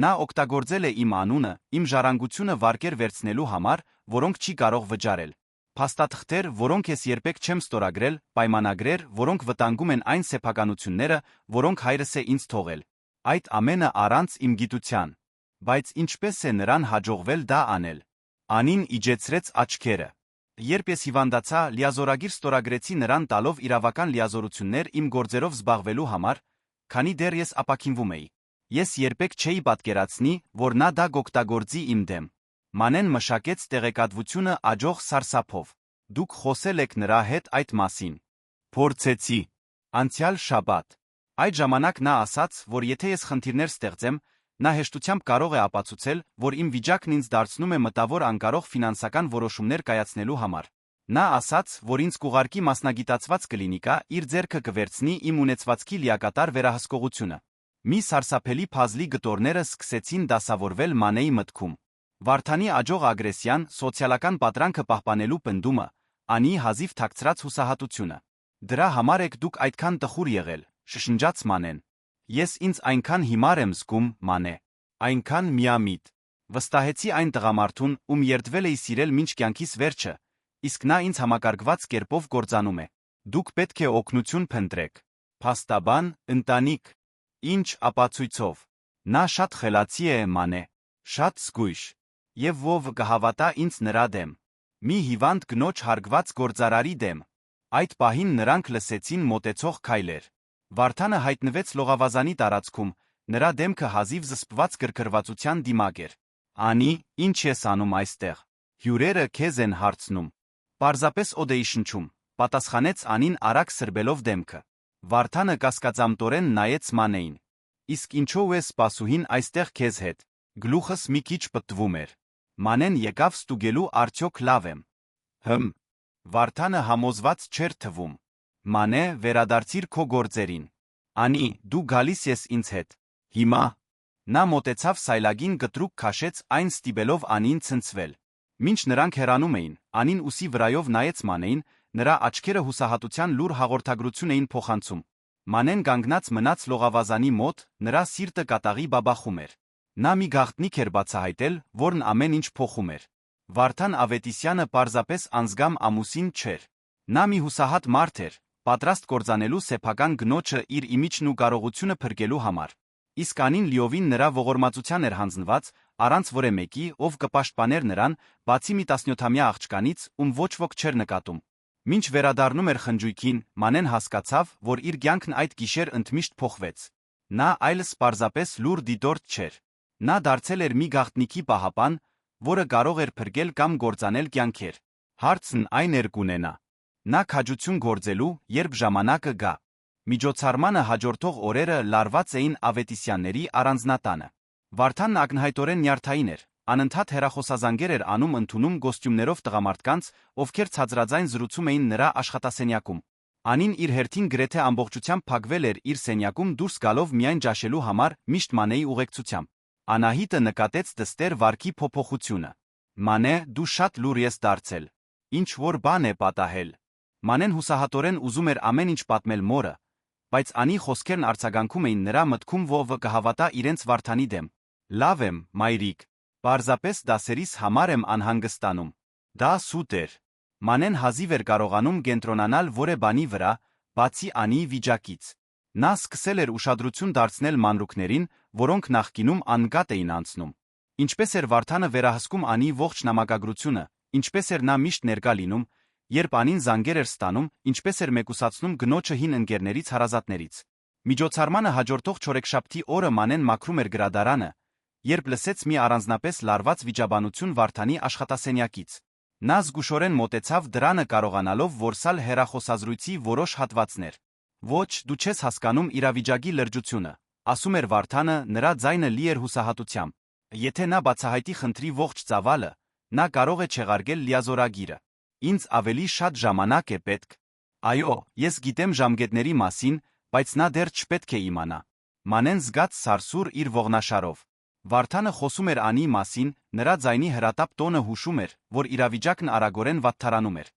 Նա օգտագործել է իմ անունը, իմ ժառանգությունը վարկեր վերցնելու համար, որոնք չի կարող վճարել։ Փաստաթղթեր, որոնք ես երբեք չեմ ստորագրել, պայմանագրեր, որոնք վտանգում են այն սեփականությունները, որոնք հայրս է ինձ թողել։ Այդ ամենը առանց իմ գիտության։ Բայց ինչպես է նրան հաջողվել դա անել։ Անին իջեցրեց աչքերը։ Երբ ես հիվանդացա, լիազորագիր ստորագրեցի նրան տալով իրավական լիազորություններ իմ գործերով զբաղվելու համար, քանի դեռ ես ապաքինվում էի։ Ես երբեք չէի պատկերացնի, որ նա դա կօգտագործի իմ դեմ։ Մանեն մշակեց տեղեկատվությունը աջող սարսափով։ Դուք խոսել եք նրա հետ այդ մասին։ Փորձեցի։ Անցյալ շաբաթ։ Այդ ժամանակ նա ասաց, որ եթե ես խնդիրներ ստեղծեմ, նա հեշտությամբ կարող է ապացուցել, որ իմ վիճակն ինձ դարձնում է մտավոր անկարող ֆինանսական որոշումներ կայացնելու համար։ Նա ասաց, որ ինձ կուղարկի մասնագիտացված կլինիկա, իր ձեռքը կվերցնի իմ ունեցվածքի լիակատար վերահսկողությունը։ Մի սարսափելի փազլի գտորները սկսեցին դասավորվել Մանեի մտքում։ Վարդանի աջող ագրեսիան, սոցիալական պատրանքը պահպանելու պնդումը, Անիի հազիվ թաքցրած հուսահատությունը։ Դրա համար եք դուք այդքան տխուր եղել, շշնջաց Մանեն։ Ես ինձ այնքան հիմար եմ զգում, Մանե, այնքան միամիտ։ Վստահեցի այն տղամարդուն, ում երդվել էի սիրել մինչ կյանքիս վերջը, իսկ նա ինձ համակարգված կերպով կործանում է։ Դուք պետք է օգնություն փնտրեք։ Փաստաբան, ընտանիք։ Ինչ ապացույցով։ Նա շատ խելացի է, Մանե, շատ զգույշ։ Եվ ով կհավատա ինձ նրա դեմ։ Մի հիվանդ կնոջ հարգված գործարարի դեմ։ Այդ պահին նրանք լսեցին մոտեցող քայլեր։ Վարդանը հայտնվեց լողավազանի տարածքում, նրա դեմքը հազիվ զսպված գրգռվածության դիմակ էր։ Անի, ինչ ես անում այստեղ։ Հյուրերը քեզ են հարցնում։ Պարզապես օդ էի շնչում, պատասխանեց Անին արագ սրբելով դեմքը։ Վարդանը կասկածամտորեն նայեց Մանեին։ Իսկ ինչու է սպասուհին այստեղ քեզ հետ։ Գլուխս մի քիչ պտտվում էր։ Մանեն եկավ ստուգելու արդյոք լավ եմ։ Վարդանը համոզված չէր թվում։ Մանե, վերադարձիր քո գործերին։ Անի, դու գալիս ես ինձ հետ։ Հիմա։ Նա մոտեցավ սայլագին կտրուկ քաշեց այն ստիպելով Անին ցնցվել։ Մինչ նրանք հեռանում էին, Անին ուսի վրայով նայեց Մանեին, նրա աչքերը հուսահատության լուր հաղորդագրություն էին փոխանցում։ Մանեն կանգնած մնաց լողավազանի մոտ, նրա սիրտը կատաղի բաբախում էր։ Նա մի գաղտնիք էր բացահայտել, որն ամեն ինչ փոխում էր։ Վարդան Ավետիսյանը պարզապես անզգամ ամուսին չէր։ Նա մի հուսահատ մարդ էր, պատրաստ կործանելու սեփական գնոջը իր իմիջն ու կարողությունը փրկելու համար։ Իսկ Անին լիովին նրա ողորմածության էր հանձնված, առանց որե մեկի, ով կպաշտպաներ նրան, բացի մի 17-ամյա աղջկանից, ում ոչ ոք չէր նկատում։ Մինչ վերադառնում էր խնջույքին, Մանեն հասկացավ, որ իր կյանքն այդ գիշեր ընդմիշտ փոխվեց։ Նա այլս պարզապես լուր դիտորդ չէր։ Նա դարձել էր մի գաղտնիքի պահապան, որը կարող էր փրկել կամ կործանել կյանքեր։ Հարցն այն էր կունենա։ Նա քաջություն գործելու, երբ ժամանակը գա։ Միջոցառմանը հաջորդող օրերը լարված էին Ավետիսյանների առանձնատանը։ Վարդանն ակնհայտորեն նյարդային էր, անընդհատ հեռախոսազանգեր էր անում ընդունում կոստյումներով տղամարդկանց, ովքեր ցածրաձայն զրուցում էին նրա աշխատասենյակում։ Անին իր հերթին գրեթե ամբողջությամբ փակվել էր իր սենյակում դուրս գալով միայն ճաշելու համար միշտ Մանեի ուղեկցությամբ։ Անահիտը նկատեց դստեր վարքի փոփոխությունը։ Մանե, դու շատ լուր ես դարձել։ Ինչ որ բան է պատահել։ Մանեն հուսահատորեն ուզում էր ամեն ինչ պատմել մորը, բայց Անի խոսքերն արձագանքում էին նրա մտքում, ով կհավատա իրենց Վարդանի դեմ։ Լավ եմ, մայրիկ։ Պարզապես դասերիս համար եմ անհանգստանում։ Դա սուտ էր։ Մանեն հազիվ էր կարողանում կենտրոնանալ որևէ բանի վրա, բացի Անիի վիճակից։ Նա սկսել էր ուշադրություն դարձնել մանրուքներին, որոնք նախկինում անկատ էին անցնում։ Ինչպես էր Վարդանը վերահսկում Անիի ողջ նամակագրությունը, ինչպես էր նա միշտ ներկա լինում, երբ Անին զանգեր էր ստանում, ինչպես էր մեկուսացնում գնոջը հին ընկերներից հարազատներից։ Միջոցառմանը հաջորդող չորեքշաբթի օրը Մանեն մաքրում էր գրադարանը, երբ լսեց մի առանձնապես լարված վիճաբանություն Վարդանի աշխատասենյակից։ Նա զգուշորեն մոտեցավ դրանը կարողանալով որսալ հեռախոսազրույցի որոշ հատվածներ։ Ոչ, դու չես հասկանում իրավիճակի լրջությունը, ասում էր Վարդանը, նրա ձայնը լի էր հուսահատությամբ։ Եթե նա բացահայտի խնդրի ողջ ծավալը, նա կարող է չեղարկել լիազորագիրը։ Ինձ ավելի շատ ժամանակ է պետք։ Այո, ես գիտեմ ժամկետների մասին, բայց նա դեռ չպետք է իմանա։ Մանեն զգաց սարսուռ իր ողնաշարով։ Վարդանը խոսում էր Անիի մասին, նրա ձայնի հրատապ տոնը հուշում էր, որ իրավիճակն արագորեն վատթարանում էր։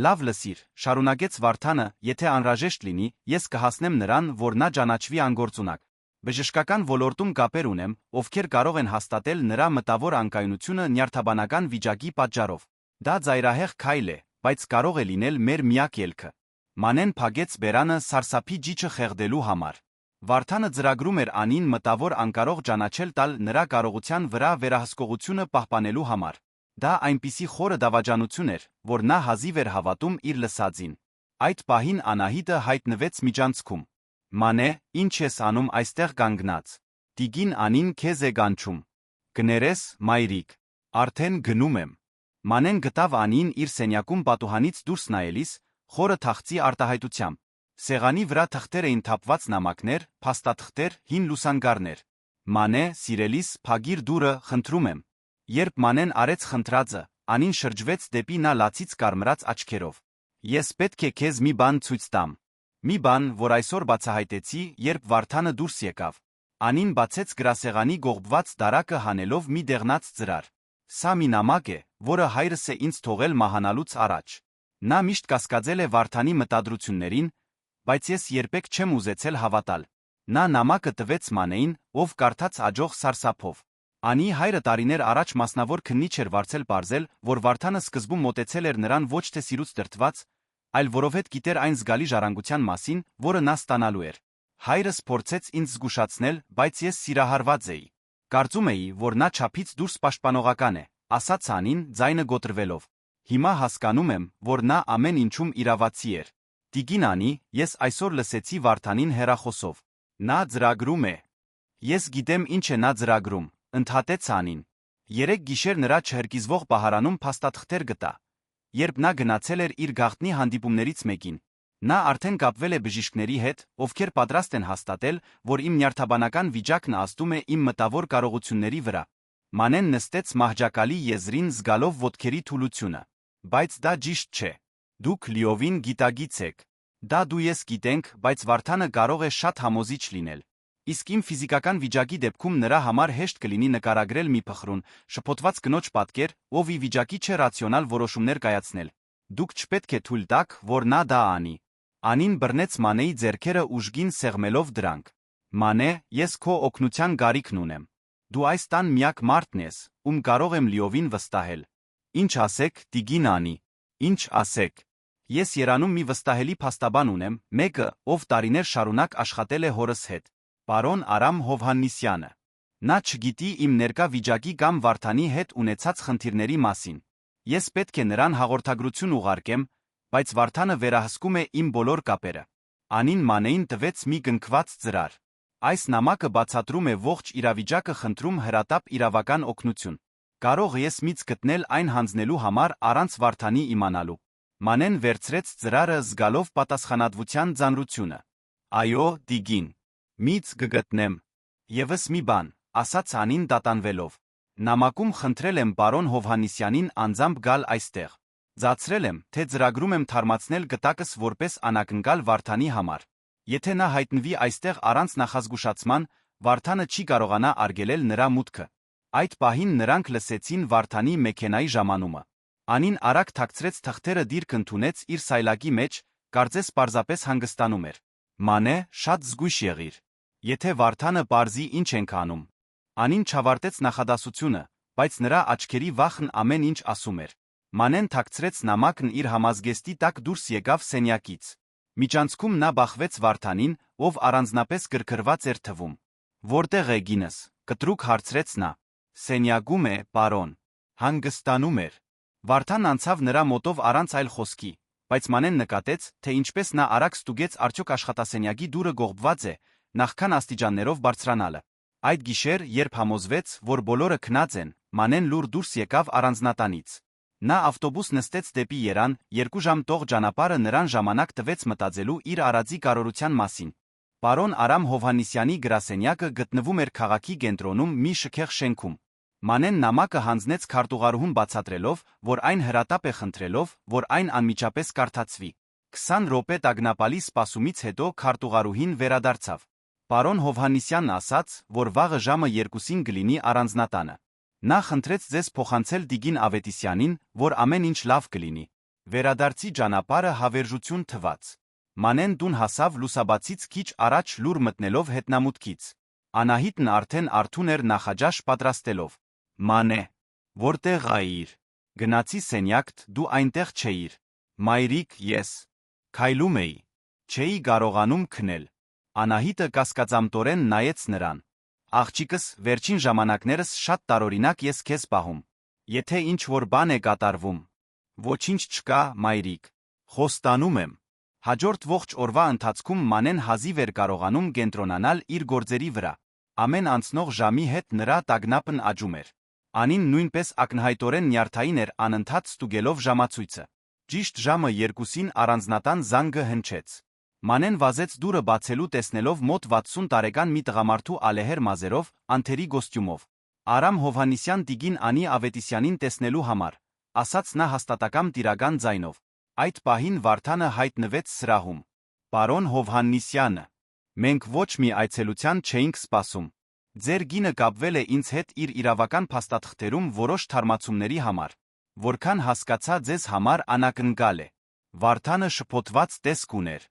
Լավ լսիր, շարունակեց Վարդանը, եթե անհրաժեշտ լինի, ես կհասնեմ նրան, որ նա ճանաչվի անգործունակ։ Բժշկական ոլորտում կապեր ունեմ, ովքեր կարող են հաստատել նրա մտավոր անկայունությունը նյարդաբանական վիճակի պատճառով։ Դա ծայրահեղ քայլ է, բայց կարող է լինել մեր միակ ելքը։ Մանեն փակեց բերանը սարսափի ջիջը խեղդելու համար։ Վարդանը ծրագրում էր Անին մտավոր անկարող ճանաչել տալ նրա կարողության վրա վերահսկողությունը պահպանելու համար։ Դա այնպիսի խորը դավաճանություն էր, որ նա հազիվ էր հավատում իր լսածին։ Այդ պահին Անահիտը հայտնվեց միջանցքում։ Մանե, ինչ ես անում այստեղ կանգնած։ Տիկին Անին քեզ է կանչում։ Կներես, մայրիկ։ Արդեն գնում եմ։ Մանեն գտավ Անին իր սենյակում պատուհանից դուրս նայելիս, խորը թախծի արտահայտությամբ։ Սեղանի վրա թղթեր էին թափված նամակներ, փաստաթղթեր, հին լուսանկարներ։ Մանե, սիրելիս, փակիր դուռը, խնդրում եմ։ Երբ Մանեն արեց խնդրածը, Անին շրջվեց դեպի նա լացից կարմրած աչքերով։ Ես պետք է քեզ մի բան ցույց տամ։ Մի բան, որ այսօր բացահայտեցի, երբ Վարդանը դուրս եկավ։ Անին բացեց գրասեղանի գողբված դարակը հանելով մի դեղնած ծրար։ Սա մի նամակ է, որը հայրս է ինձ թողել մահանալուց առաջ։ Նա միշտ կասկածել է Վարդանի մտադրություններին, բայց ես երբեք չեմ ուզեցել հավատալ։ Նա նամակը տվեց Մանեին, ով կարդաց աջող սարսափով։ Անի հայրը տարիներ առաջ մասնավոր քննիչ էր վարձել պարզել, որ Վարդանը սկզբում մոտեցել էր նրան ոչ թե սիրուց դրդված, այլ որովհետև գիտեր այն զգալի ժառանգության մասին, որը նա ստանալու էր։ Հայրս փորձեց ինձ զգուշացնել, բայց ես սիրահարված էի։ Կարծում էի, որ նա չափից դուրս պաշտպանողական է, ասաց Անին, ձայնը գոտրվելով։ Հիմա հասկանում եմ, որ նա ամեն ինչում իրավացի էր։ Տիկին Անի, ես այսօր լսեցի Վարդանին հեռախոսով։ Նա ծրագրում է։ Ես գիտեմ ինչ է նա ծրագրում, ընդհատեց Անին։ Երեք գիշեր նրա չհրկիզվող պահարանում փաստաթղթեր գտա։ Երբ նա գնացել էր իր գաղտնի հանդիպումներից մեկին, նա արդեն կապվել է բժիշկների հետ, ովքեր պատրաստ են հաստատել, որ իմ նյարդաբանական վիճակն ազդում է իմ մտավոր կարողությունների վրա։ Մանեն նստեց մահճակալի եզրին զգալով ոտքերի թուլությունը։ Բայց դա ճիշտ չէ։ Դուք լիովին գիտագից եք։ Դա դու ես գիտենք, բայց Վարդանը կարող է շատ համոզիչ լինել։ Իսկ իմ ֆիզիկական վիճակի դեպքում նրա համար հեշտ կլինի նկարագրել մի փխրուն, շփոթված կնոջ պատկեր, ով ի վիճակի չէ ռացիոնալ որոշումներ կայացնել։ Դուք չպետք է թույլ տաք, որ նա դա անի։ Անին բռնեց Մանեի ձեռքերը ուժգին սեղմելով դրանք։ Մանե, ես քո օգնության գարիքն ունեմ։ Դու այս տան միակ մարդն ես, ում կարող եմ լիովին վստահել։ Ինչ ասեք, Տիկին Անի։ Ինչ ասեք։ Ես Երանում մի վստահելի փաստաբան ունեմ, մեկը, ով տարիներ շարունակ աշխատել է հորս հետ։ Պարոն Արամ Հովհաննիսյանը։ Նա չգիտի իմ ներկա վիճակի կամ Վարդանի հետ ունեցած խնդիրների մասին։ Ես պետք է նրան հաղորդագրություն ուղարկեմ, բայց Վարդանը վերահսկում է իմ բոլոր կապերը։ Անին Մանեին տվեց մի կնքված ծրար։ Այս նամակը բացատրում է ողջ իրավիճակը, խնդրում հրատապ իրավական օգնություն։ Կարող ես միծ գտնել այն հանձնելու համար առանց Վարդանի իմանալու։ Մանեն վերցրեց ծրարը զգալով պատասխանատվության ծանրությունը։ Այո, Տիկին։ Միծ կգտնեմ։ Եվս մի բան, ասաց Անին տատանվելով։ Նամակում խնդրել եմ պարոն Հովհաննիսյանին անձամբ գալ այստեղ։ Ձացրել եմ, թե ծրագրում եմ թարմացնել գտակս որպես անակնկալ Վարդանի համար։ Եթե նա հայտնվի այստեղ առանց նախազգուշացման, Վարդանը չի կարողանա արգելել նրա մուտքը։ Այդ պահին նրանք լսեցին Վարդանի մեքենայի ժամանումը։ Անին արագ թաքցրեց թղթերը, դիրք ընդունեց իր սայլակի մեջ, կարծես պարզապես հանգստանում էր։ Մանե, շատ զգույշ եղիր։ Եթե Վարդանը պարզի ինչ ենք անում։ Անին չավարտեց նախադասությունը, բայց նրա աչքերի վախն ամեն ինչ ասում էր։ Մանեն թաքցրեց նամակն իր համազգեստի տակ, դուրս եկավ սենյակից։ Միջանցքում նա բախվեց Վարդանին, ով առանձնապես գրգռված էր թվում։ Որտեղ է գինս, կտրուկ հարցրեց նա։ Սենյակում է, պարոն։ Հանգստանում էր։ Վարդան անցավ նրա մոտով առանց այլ խոսքի, բայց Մանեն նկատեց, թե ինչպես նա արագ ստուգեց արդյոք աշխատասենյակի դուռը գողբված է, նախքան աստիճաններով բարձրանալը։ Այդ գիշեր, երբ համոզվեց, որ բոլորը քնած են, Մանեն լուր դուրս եկավ առանձնատանից։ Նա ավտոբուս նստեց դեպի Երան, 2 ժամ տող ճանապարհը նրան ժամանակ տվեց մտածելու իր արածի կարողության մասին։ Պարոն Արամ Հովհաննիսյանի գրասենյակը գտնվում էր քաղաքի կենտրոնում մի շքեղ շենքում։ Մանեն նամակը հանձնեց քարտուղարուհուն բացատրելով, որ այն հրատապ է, խնդրելով, որ այն անմիջապես կարդացվի։ 20 րոպե տագնապալի սպասումից հետո քարտուղարուհին վերադարձավ։ Պարոն Հովհաննիսյանն ասաց, որ վաղը ժամը 2-ին կլինի առանձնատանը։ Նա խնդրեց ձեզ փոխանցել Տիկին Ավետիսյանին, որ ամեն ինչ լավ կլինի։ Վերադարձի ճանապարհը հավերժություն թվաց։ Մանեն տուն հասավ լուսաբացից քիչ առաջ, լուր մտնելով հետնամուտքից։ Անահիտն արդեն արթուն էր նախաճաշ պատրաստելով։ Մանե, որտեղ այիր։ Գնացի սենյակ, դու այնտեղ չէիր։ Մայրիկ, ես քայլում էի։ Չէի կարողանում քնել։ Անահիտը կասկածամտորեն նայեց նրան։ Աղջիկս, վերջին ժամանակներս շատ տարօրինակ ես քեզ պահում։ Եթե ինչ-որ բան է կատարվում։ Ոչինչ չկա, մայրիկ։ Խոստանում եմ։ Հաջորդ ողջ օրվա ընթացքում Մանեն հազիվ էր կարողանում կենտրոնանալ իր գործերի վրա։ Ամեն անցնող ժամի հետ նրա տագնապն աճում էր։ Անին նույնպես ակնհայտորեն նյարդային էր, անընդհատ ստուգելով ժամացույցը։ Ճիշտ ժամը 2-ին առանձնատան զանգը հնչեց։ Մանեն վազեց դուռը բացելու, տեսնելով մոտ 60 տարեկան մի տղամարդու ալեհեր մազերով, անթերի կոստյումով։ Արամ Հովհաննիսյան Տիկին Անի Ավետիսյանին տեսնելու համար, ասաց նա հաստատակամ տիրական ձայնով։ Այդ պահին Վարդանը հայտնվեց սրահում։ Պարոն Հովհաննիսյանը, մենք ոչ մի այցելության չէինք սպասում։ Ձեր գինը կապվել է ինձ հետ իր իրավական փաստաթղթերում որոշ թարմացումների համար, որքան հասկացա ձեզ համար անակնկալ է։ Վարդանը շփոթված տեսք ուներ։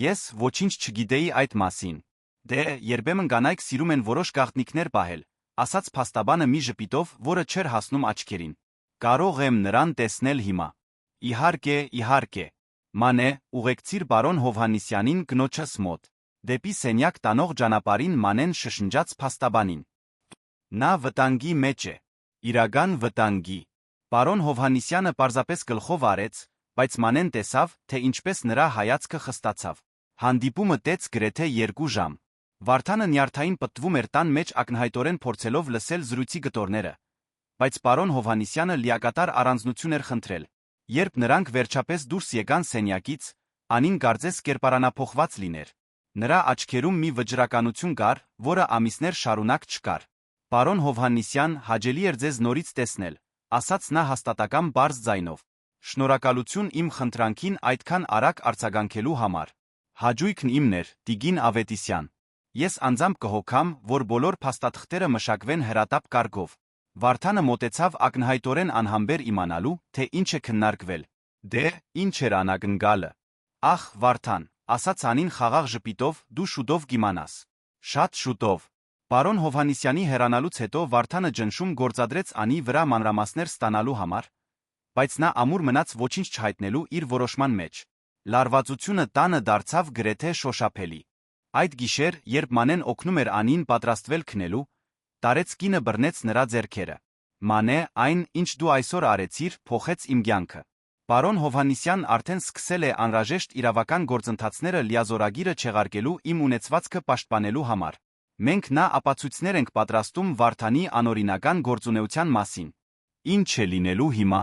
Ես ոչինչ չգիտեի այդ մասին։ Դե, երբեմն կանայք սիրում են որոշ գաղտնիքներ պահել, ասաց փաստաբանը մի ժպիտով, որը չէր հասնում աչքերին։ Կարող եմ նրան տեսնել հիմա։ Իհարկե, իհարկե։ Մանե, ուղեկցիր բարոն Հովհաննիսյանին կնոջս մոտ։ Դեպի սենյակ տանող ճանապարհին Մանեն շշնջաց փաստաբանին։ Նա վտանգի մեջ է։ Իրական վտանգի։ Բարոն Հովհաննիսյանը պարզապես գլխով արեց, բայց Մանեն տեսավ, թե ինչպես նրա հայացքը խստացավ։ Հանդիպումը տեց գրեթե 2 ժամ։ Վարդանը նյարդային պտտվում էր տան մեջ ակնհայտորեն փորձելով լսել զրույցի գտորները, բայց պարոն Հովհաննիսյանը լիակատար առանձնություն էր խնդրել։ Երբ նրանք վերջապես դուրս եկան սենյակից, Անին կարծես կերպարանափոխված լիներ։ Նրա աչքերում մի վճռականություն կար, որը ամիսներ շարունակ չկար։ Պարոն Հովհաննիսյան, հաճելի էր ձեզ նորից տեսնել, ասաց նա հաստատակամ բարձ ձայնով։ Շնորհակալություն իմ խնդրանքին այդքան արագ արձագանքելու համար։ Հաճույքն իմն էր, Տիգին Ավետիսյան։ Ես անձամբ կհոգամ, որ բոլոր փաստաթղթերը մշակվեն հրատապ կարգով։ Վարդանը մոտեցավ ակնհայտորեն անհամբեր իմանալու, թե ինչ է քննարկվել։ Դե, ինչ էր անակնկալը։ Ախ, Վարդան, ասաց Անին խաղաղ ժպիտով, դու շուտով կիմանաս։ Շատ շուտով։ Պարոն Հովհաննիսյանի հեռանալուց հետո Վարդանը ճնշում գործադրեց Անի վրա մանրամասներ ստանալու համար, բայց նա ամուր մնաց ոչինչ չհայտնելու իր որոշման մեջ։ Լարվածությունը տանը դարձավ գրեթե շոշափելի։ Այդ գիշեր, երբ Մանեն օգնում էր Անին պատրաստվել քնելու, տարեց կինը բռնեց նրա ձեռքերը։ Մանե, այն, ինչ դու այսօր արեցիր, փոխեց իմ կյանքը։ Պարոն Հովհաննիսյանն արդեն սկսել է անհրաժեշտ իրավական գործընթացները լիազորագիրը չեղարկելու իմ ունեցվածքը պաշտպանելու համար։ Մենք նա ապացույցներ ենք պատրաստում Վարդանի անօրինական գործունեության մասին։ Ինչ է լինելու հիմա։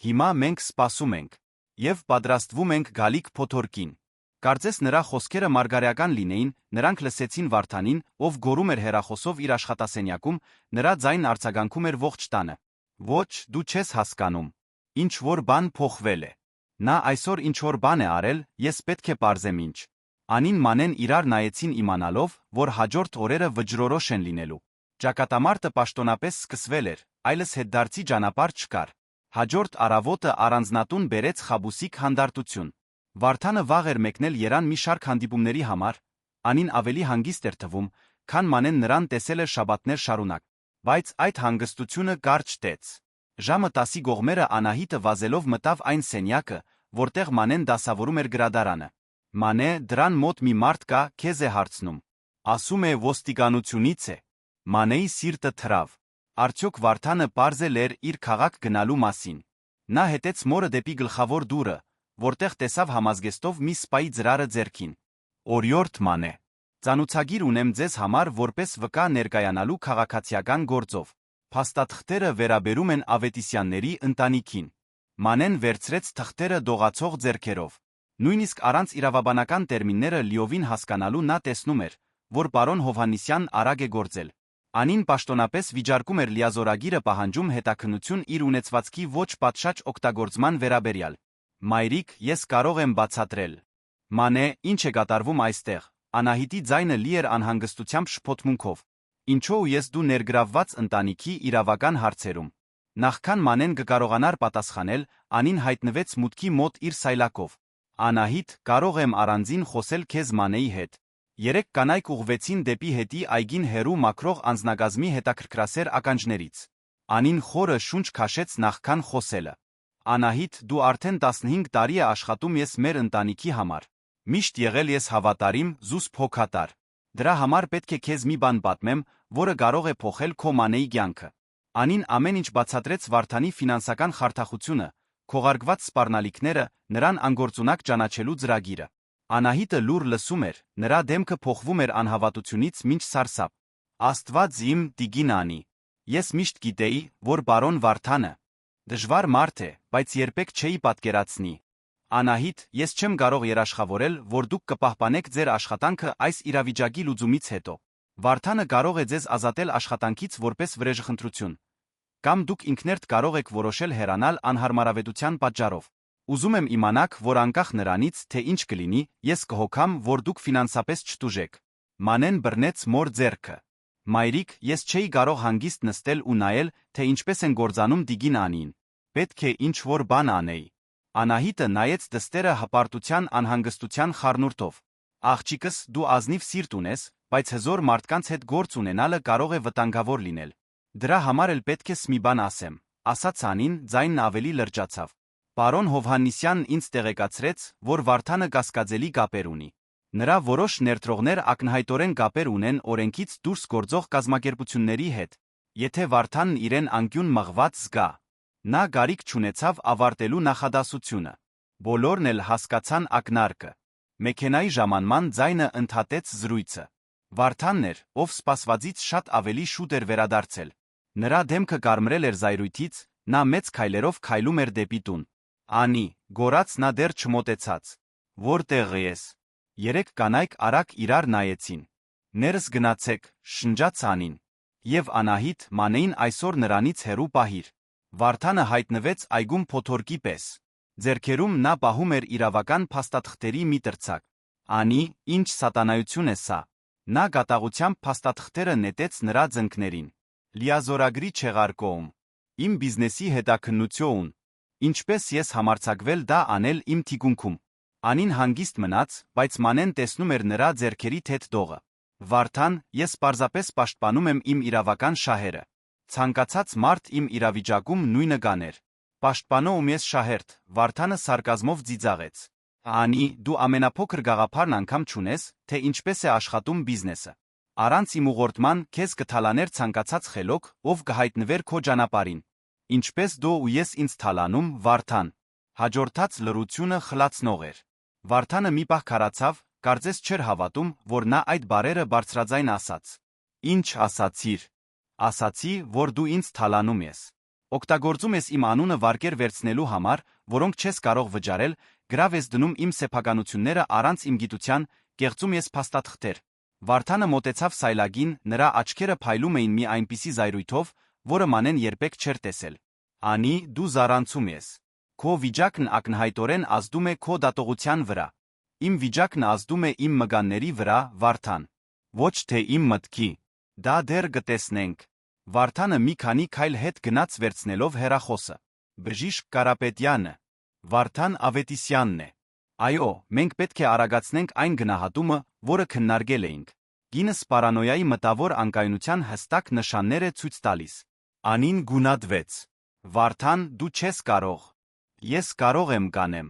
Հիմա մենք սպասում ենք և պատրաստվում ենք գալիք փոթորկին։ Կարծես նրա խոսքերը մարգարեական լինեին, նրանք լսեցին Վարդանին, ով գոռում էր հեռախոսով իր աշխատասենյակում, նրա ձայնն արձագանքում էր ողջ տանը։ Ոչ, դու չես հասկանում։ Ինչ որ բան փոխվել է։ Նա այսօր ինչ որ բան է արել, ես պետք է պարզեմ ինչ։ Անին Մանեն իրար նայեցին իմանալով, որ հաջորդ օրերը վճռորոշ են լինելու։ Ճակատամարտը պաշտոնապես սկսվել էր, այլս հետդարձի ճանապարհ չկար։ Հաջորդ առավոտը առանձնատուն բերեց խաբուսիկ հանդարտություն։ Վարդանը վաղ էր մեկնել Երան մի շարք հանդիպումների համար, Անին ավելի հանգիստ էր թվում, քան Մանեն նրան տեսել էր շաբաթներ շարունակ, բայց այդ հանգստությունը կարճ տեց։ Ժամը 10-ի կողմերը Անահիտը վազելով մտավ այն սենյակը, որտեղ Մանեն դասավորում էր գրադարանը։ Մանե, դրան մոտ մի մարդ կա, քեզ է հարցնում։ Ասում է ոստիկանությունից է։ Մանեի սիրտը թրավ։ Արդյոք Վարդանը պարզել էր իր քաղաք գնալու մասին։ Նա հետեց մորը դեպի գլխավոր դուռը, որտեղ տեսավ համազգեստով մի սպայի ծրարը ձեռքին։ Օրիորդ Մանե, ծանուցագիր ունեմ ձեզ համար որպես վկա ներկայանալու քաղաքացիական գործով։ Փաստաթղթերը վերաբերում են Ավետիսյանների ընտանիքին։ Մանեն վերցրեց թղթերը դողացող ձեռքերով։ Նույնիսկ առանց իրավաբանական տերմինները լիովին հասկանալու նա տեսնում էր, որ պարոն Հովհաննիսյանն արագ է գործել։ Անին պաշտոնապես վիճարկում էր լիազորագիրը պահանջում հետաքննություն իր ունեցվածքի ոչ պատշաճ օգտագործման վերաբերյալ։ Մայրիկ, ես կարող եմ բացատրել։ Մանե, ինչ է կատարվում այստեղ։ Անահիտի ձայնը լի էր անհանգստությամբ շփոթմունքով։ Ինչու ես դու ներգրավված ընտանիքի իրավական հարցերում։ Նախքան Մանեն կկարողանար պատասխանել, Անին հայտնվեց մուտքի մոտ իր սայլակով։ Անահիտ, կարող եմ առանձին խոսել քեզ Մանեի հետ։ 3 կանայք ուղղվեցին դեպի հետի այգին հեռու մաքրող անձնագազմի հետաքրքրասեր ականջներից։ Անին խորը շունչ քաշեց նախքան խոսելը։ Անահիտ, դու արդեն 15 տարի է աշխատում ես մեր ընտանիքի համար։ Միշտ եղել ես հավատարիմ, զուսպ հոգատար։ Դրա համար պետք է քեզ մի բան պատմեմ, որը կարող է փոխել քո Մանեի կյանքը։ Անին ամեն ինչ բացատրեց Վարդանի ֆինանսական խարդախությունը, քողարկված սպառնալիքները, նրան անգործունակ ճանաչելու ծրագիրը։ Անահիտը լուր լսում էր, նրա դեմքը փոխվում էր անհավատությունից մինչ սարսափ։ Աստված իմ, Տիգին Անի։ Ես միշտ գիտեի, որ բարոն Վարդանը դժվար մարդ է, բայց երբեք չէի պատկերացնի։ Անահիտ, ես չեմ կարող երաշխավորել, որ դուք կպահպանեք ձեր աշխատանքը այս իրավիճակի լուծումից հետո։ Վարդանը կարող է ձեզ ազատել աշխատանքից որպես վրեժխնդրություն։ Կամ դուք ինքներդ կարող եք որոշել հեռանալ անհարմարավետության պատճառով։ Ուզում եմ իմանաք, որ անկախ նրանից, թե ինչ կլինի, ես կհոգամ, որ դուք ֆինանսապես չտուժեք։ Մանեն բռնեց մոր ձեռքը։ Մայրիկ, ես չէի կարող հանգիստ նստել ու նայել, թե ինչպես են գործանում Տիգին Անին։ Պետք է ինչ-որ բան անեի։ Անահիտը նայեց դստերը հպարտության անհանգստության խառնուրդով։ Աղջիկս, դու ազնիվ սիրտ ունես, բայց հզոր մարդկանց հետ գործ ունենալը կարող է վտանգավոր լինել։ Դրա համար էլ պետք է մի բան ասեմ, ասաց Անին, ձայնն ավելի լրջացավ։ Պարոն Հովհաննիսյանն ինձ տեղեկացրեց, որ Վարդանը կասկածելի կապեր ունի։ Նրա որոշ ներդրողներ ակնհայտորեն կապեր ունեն օրենքից դուրս գործող կազմակերպությունների հետ։ Եթե Վարդանն իրեն անկյուն մղված զգա, նա կարիք չունեցավ ավարտելու նախադասությունը։ Բոլորն էլ հասկացան ակնարկը։ Մեքենայի ժամանման ձայնը ընդհատեց զրույցը։ Վարդանն էր, ով սպասվածից շատ ավելի շուտ էր վերադարձել։ Նրա դեմքը կարմրել էր զայրույթից, նա մեծ քայլերով քայլում էր դեպի տուն։ Անի, գոռաց նա դեռ չմոտեցած։ Որտեղ ես։ Երեք կանայք արագ իրար նայեցին։ Ներս գնացեք, շնջաց Անին։ Եվ Անահիտ, Մանեին այսօր նրանից հեռու պահիր։ Վարդանը հայտնվեց այգում փոթորկի պես։ Ձեռքերում նա պահում էր իրավական փաստաթղթերի մի տրցակ։ Անի, ինչ սատանայություն է սա։ Նա գատաղությամբ փաստաթղթերը նետեց նրա ձնկներին։ Լիազորագրի չեղարկոում։ Իմ բիզնեսի հետաքննություն։ Ինչպես ես համարձակվել դա անել իմ թիկունքում։ Անին հանգիստ մնաց, բայց Մանեն տեսնում էր նրա ձեռքերի թեթ դողը։ Վարդան, ես պարզապես պաշտպանում եմ իմ իրավական շահերը։ Ցանկացած մարդ իմ իրավիճակում նույնը կաներ։ Պաշտպանում ես շահերտ, Վարդանը սարկազմով ծիծաղեց։ Անի, դու ամենափոքր գաղափարն անգամ չունես, թե ինչպես է աշխատում բիզնեսը։ Առանց իմ ուղղորդման քեզ կթալաներ ցանկացած խելոք, ով կհայտնվեր քո ճանապարհին։ Ինչպես դու ու ես ինձ թալանում, Վարդան։ Հաջորդած լռությունը խլացնող էր։ Վարդանը մի պահ քարացավ, կարծես չէր հավատում, որ նա այդ բառերը բարձրաձայն ասաց։ Ինչ ասացիր։ Ասացի, որ դու ինձ թալանում ես։ Օգտագործում ես իմ անունը վարկեր վերցնելու համար, որոնք չես կարող վճարել, գրավ ես դնում իմ սեփականությունները առանց իմ գիտության, կեղծում ես փաստաթղթեր։ Վարդանը մոտեցավ սայլագին, նրա աչքերը փայլում էին մի այնպիսի զայրույթով, որը Մանեն երբեք չէր տեսել։ Անի, դու զառանցում ես։ Քո վիճակն ակնհայտորեն ազդում է քո դատողության վրա։ Իմ վիճակն ազդում է իմ մգանների վրա, Վարդան։ Ոչ թե իմ մտքի։ Դա դեռ կտեսնենք։ Վարդանը մի քանի քայլ հետ գնաց վերցնելով հեռախոսը։ Բժիշկ Կարապետյանը։ Վարդան Ավետիսյանն է։ Այո, մենք պետք է արագացնենք այն գնահատումը, որը քննարկել էինք։ Գինս պարանոյայի մտավոր անկայունության հստակ նշաններ է ցույց տալիս։ Անին գունատվեց։ Վարդան, դու չես կարող։ Ես կարող եմ կանեմ։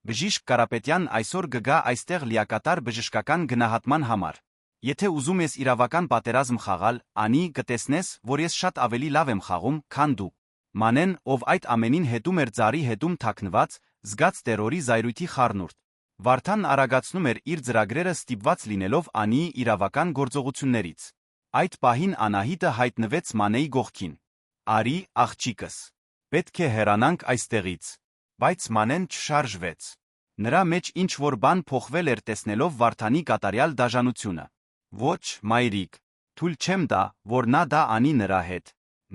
Բժիշկ Կարապետյանն այսօր կգա այստեղ լիակատար բժշկական գնահատման համար։ Եթե ուզում ես իրավական պատերազմ խաղալ, Անի, կտեսնես, որ ես շատ ավելի լավ եմ խաղում, քան դու։ Մանեն, ով այդ ամենին հետում էր ծառի հետում թաքնված, զգաց տերորի զայրույթի խառնուրդ։ Վարդանն արագացնում էր իր ծրագրերը ստիպված լինելով Անիի իրավական գործողություններից։ Այդ պահին Անահիտը հայտնվեց Մանեի գողքին։ Արի, աղջիկս։ Պետք է հեռանանք այստեղից։ Բայց Մանեն չշարժվեց։ Նրա մեջ ինչ-որ բան փոխվել էր տեսնելով Վարդանի կատարյալ դաժանությունը։ Ոչ, մայրիկ, թույլ չեմ տա, որ նա դա անի նրա հետ։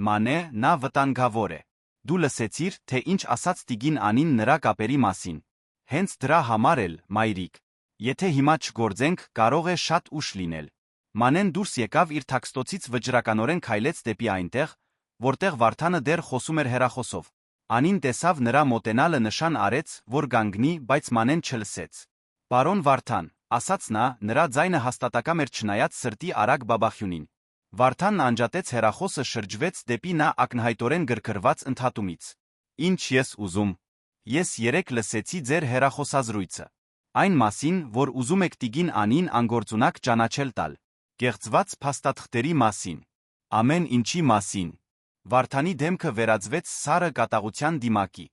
Մանե, նա վտանգավոր է։ Դու լսեցիր, թե ինչ ասաց Տիգին Անին նրա կապերի մասին։ Հենց դրա համար էլ, մայրիկ։ Եթե հիմա չգործենք, կարող է շատ ուշ լինել։ Մանեն դուրս եկավ իր թաքստոցից վճռականորեն քայլեց դեպի այնտեղ, որտեղ Վարդանը դեռ խոսում էր հեռախոսով։ Անին տեսավ նրա մոտենալը, նշան արեց, որ կանգնի, բայց Մանեն չլսեց։ Պարոն Վարդան, ասաց նա, նրա ձայնը հաստատակամ էր չնայած սրտի արագ բաբախյունին։ Վարդանն անջատեց հեռախոսը, շրջվեց դեպի նա ակնհայտորեն գրգռված ընդհատումից։ Ինչ ես ուզում։ Ես երեք լսեցի ձեր հեռախոսազրույցը։ Այն մասին, որ ուզում եք Տիգին Անին անգործունակ ճանաչել տալ։ Կեղծված փաստաթղթերի մասին։ Ամեն ինչի մասին։ Վարդանի դեմքը վերածվեց սառը կատաղության դիմակի։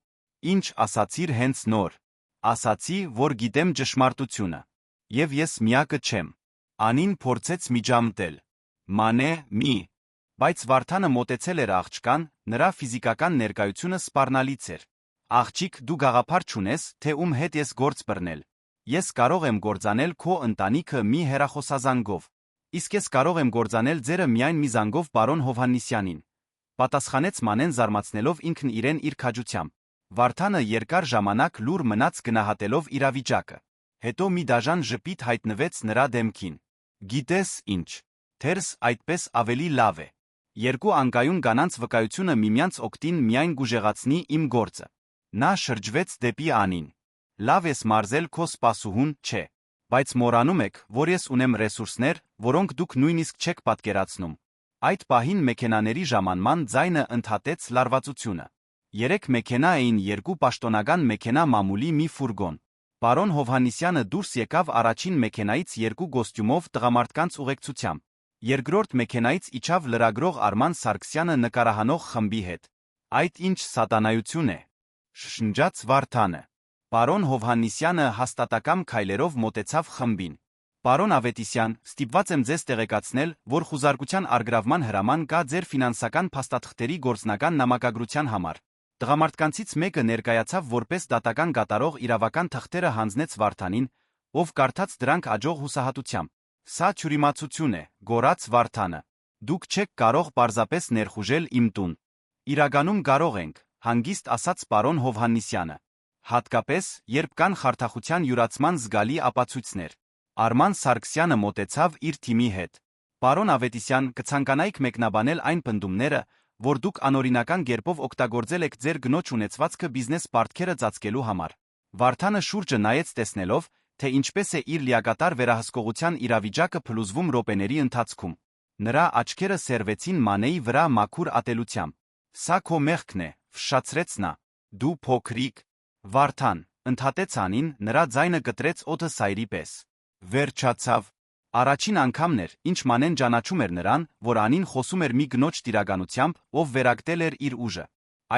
Ինչ ասացիր հենց նոր։ Ասացի, որ գիտեմ ճշմարտությունը։ Եվ ես միակը չեմ։ Անին փորձեց միջամտել։ Մանե, մի։ Բայց Վարդանը մոտեցել էր աղջկան, նրա ֆիզիկական ներկայությունը սպառնալից էր։ Աղջիկ, դու գաղափար չունես, թե ում հետ ես գործ բռնել։ Ես կարող եմ գործանել քո ընտանիքը մի հեռախոսազանգով։ Իսկ ես կարող եմ գործանել ձերը միայն մի զանգով պարոն Հովհաննիսյանին։ Պատասխանեց Մանեն զարմացնելով ինքն իրեն իր քաջությամբ։ Վարդանը երկար ժամանակ լուր մնաց գնահատելով իրավիճակը։ Հետո մի դաժան ժպիտ հայտնվեց նրա դեմքին։ Գիտես ինչ։ Թերս այդպես ավելի լավ է։ Երկու անկայուն կանանց վկայությունը միմյանց օգտին միայն գուժեղացնի իմ գործը։ Նա շրջվեց դեպի Անին։ Լավ ես մարզել քո սպասուհուն, չէ։ Բայց մոռանում եք, որ ես ունեմ ռեսուրսներ, որոնք դուք նույնիսկ չեք պատկերացնում։ Այդ պահին մեքենաների ժամանման ձայնը ընդհատեց լարվածությունը։ 3 մեքենա էին, 2 պաշտոնական մեքենա, մամուլի մի ֆուրգոն։ Պարոն Հովհաննիսյանը դուրս եկավ առաջին մեքենայից 2 կոստյումով տղամարդկանց ուղեկցությամբ։ Երկրորդ մեքենայից իջավ լրագրող Արման Սարգսյանը նկարահանող խմբի հետ։ Այդ ինչ սատանայություն է, շշնջաց Վարդանը։ Պարոն Հովհաննիսյանը հաստատակամ քայլերով մոտեցավ խմբին։ Պարոն Ավետիսյան, ստիպված եմ ձեզ տեղեկացնել, որ խուզարկության առգրավման հրաման կա ձեր ֆինանսական փաստաթղթերի գործնական նամակագրության համար։ Տղամարդկանցից մեկը ներկայացավ որպես դատական կատարող, իրավական թղթերը հանձնեց Վարդանին, ով կարդաց դրանք աջող հուսահատությամբ։ Սա թյուրիմացություն է, գոռաց Վարդանը։ Դուք չեք կարող պարզապես ներխուժել իմ տուն։ Իրականում կարող ենք, հանգիստ ասաց պարոն Հովհաննիսյանը։ Հատկապես, երբ կան խարդախության յուրացման զգալի ապացույցներ։ Արման Սարգսյանը մոտեցավ իր թիմի հետ։ Պարոն Ավետիսյան, կցանկանայիք մեկնաբանել այն պնդումները, որ դուք անօրինական կերպով օգտագործել եք ձեր գնոջ ունեցվածքը բիզնես պարտքերը ծածկելու համար։ Վարդանը շուրջը նայեց, տեսնելով, թե ինչպես է իր լիակատար վերահսկողության իրավիճակը փլուզվում րոպեների ընթացքում։ Նրա աչքերը սերվեցին Մանեի վրա մաքուր ատելությամբ։ Սա քո մեղքն է, ֆշշացրեց նա։ Դու փոքրիկ։ Վարդան, ընդհատեց Անին, նրա ձայնը կտրեց օդը սայրի պես։ Վերջացավ։ Առաջին անգամն էր, ինչ Մանեն ճանաչում էր նրան, որ Անին խոսում էր մի գնոջ տիրականությամբ, ով վերակտել էր իր ուժը։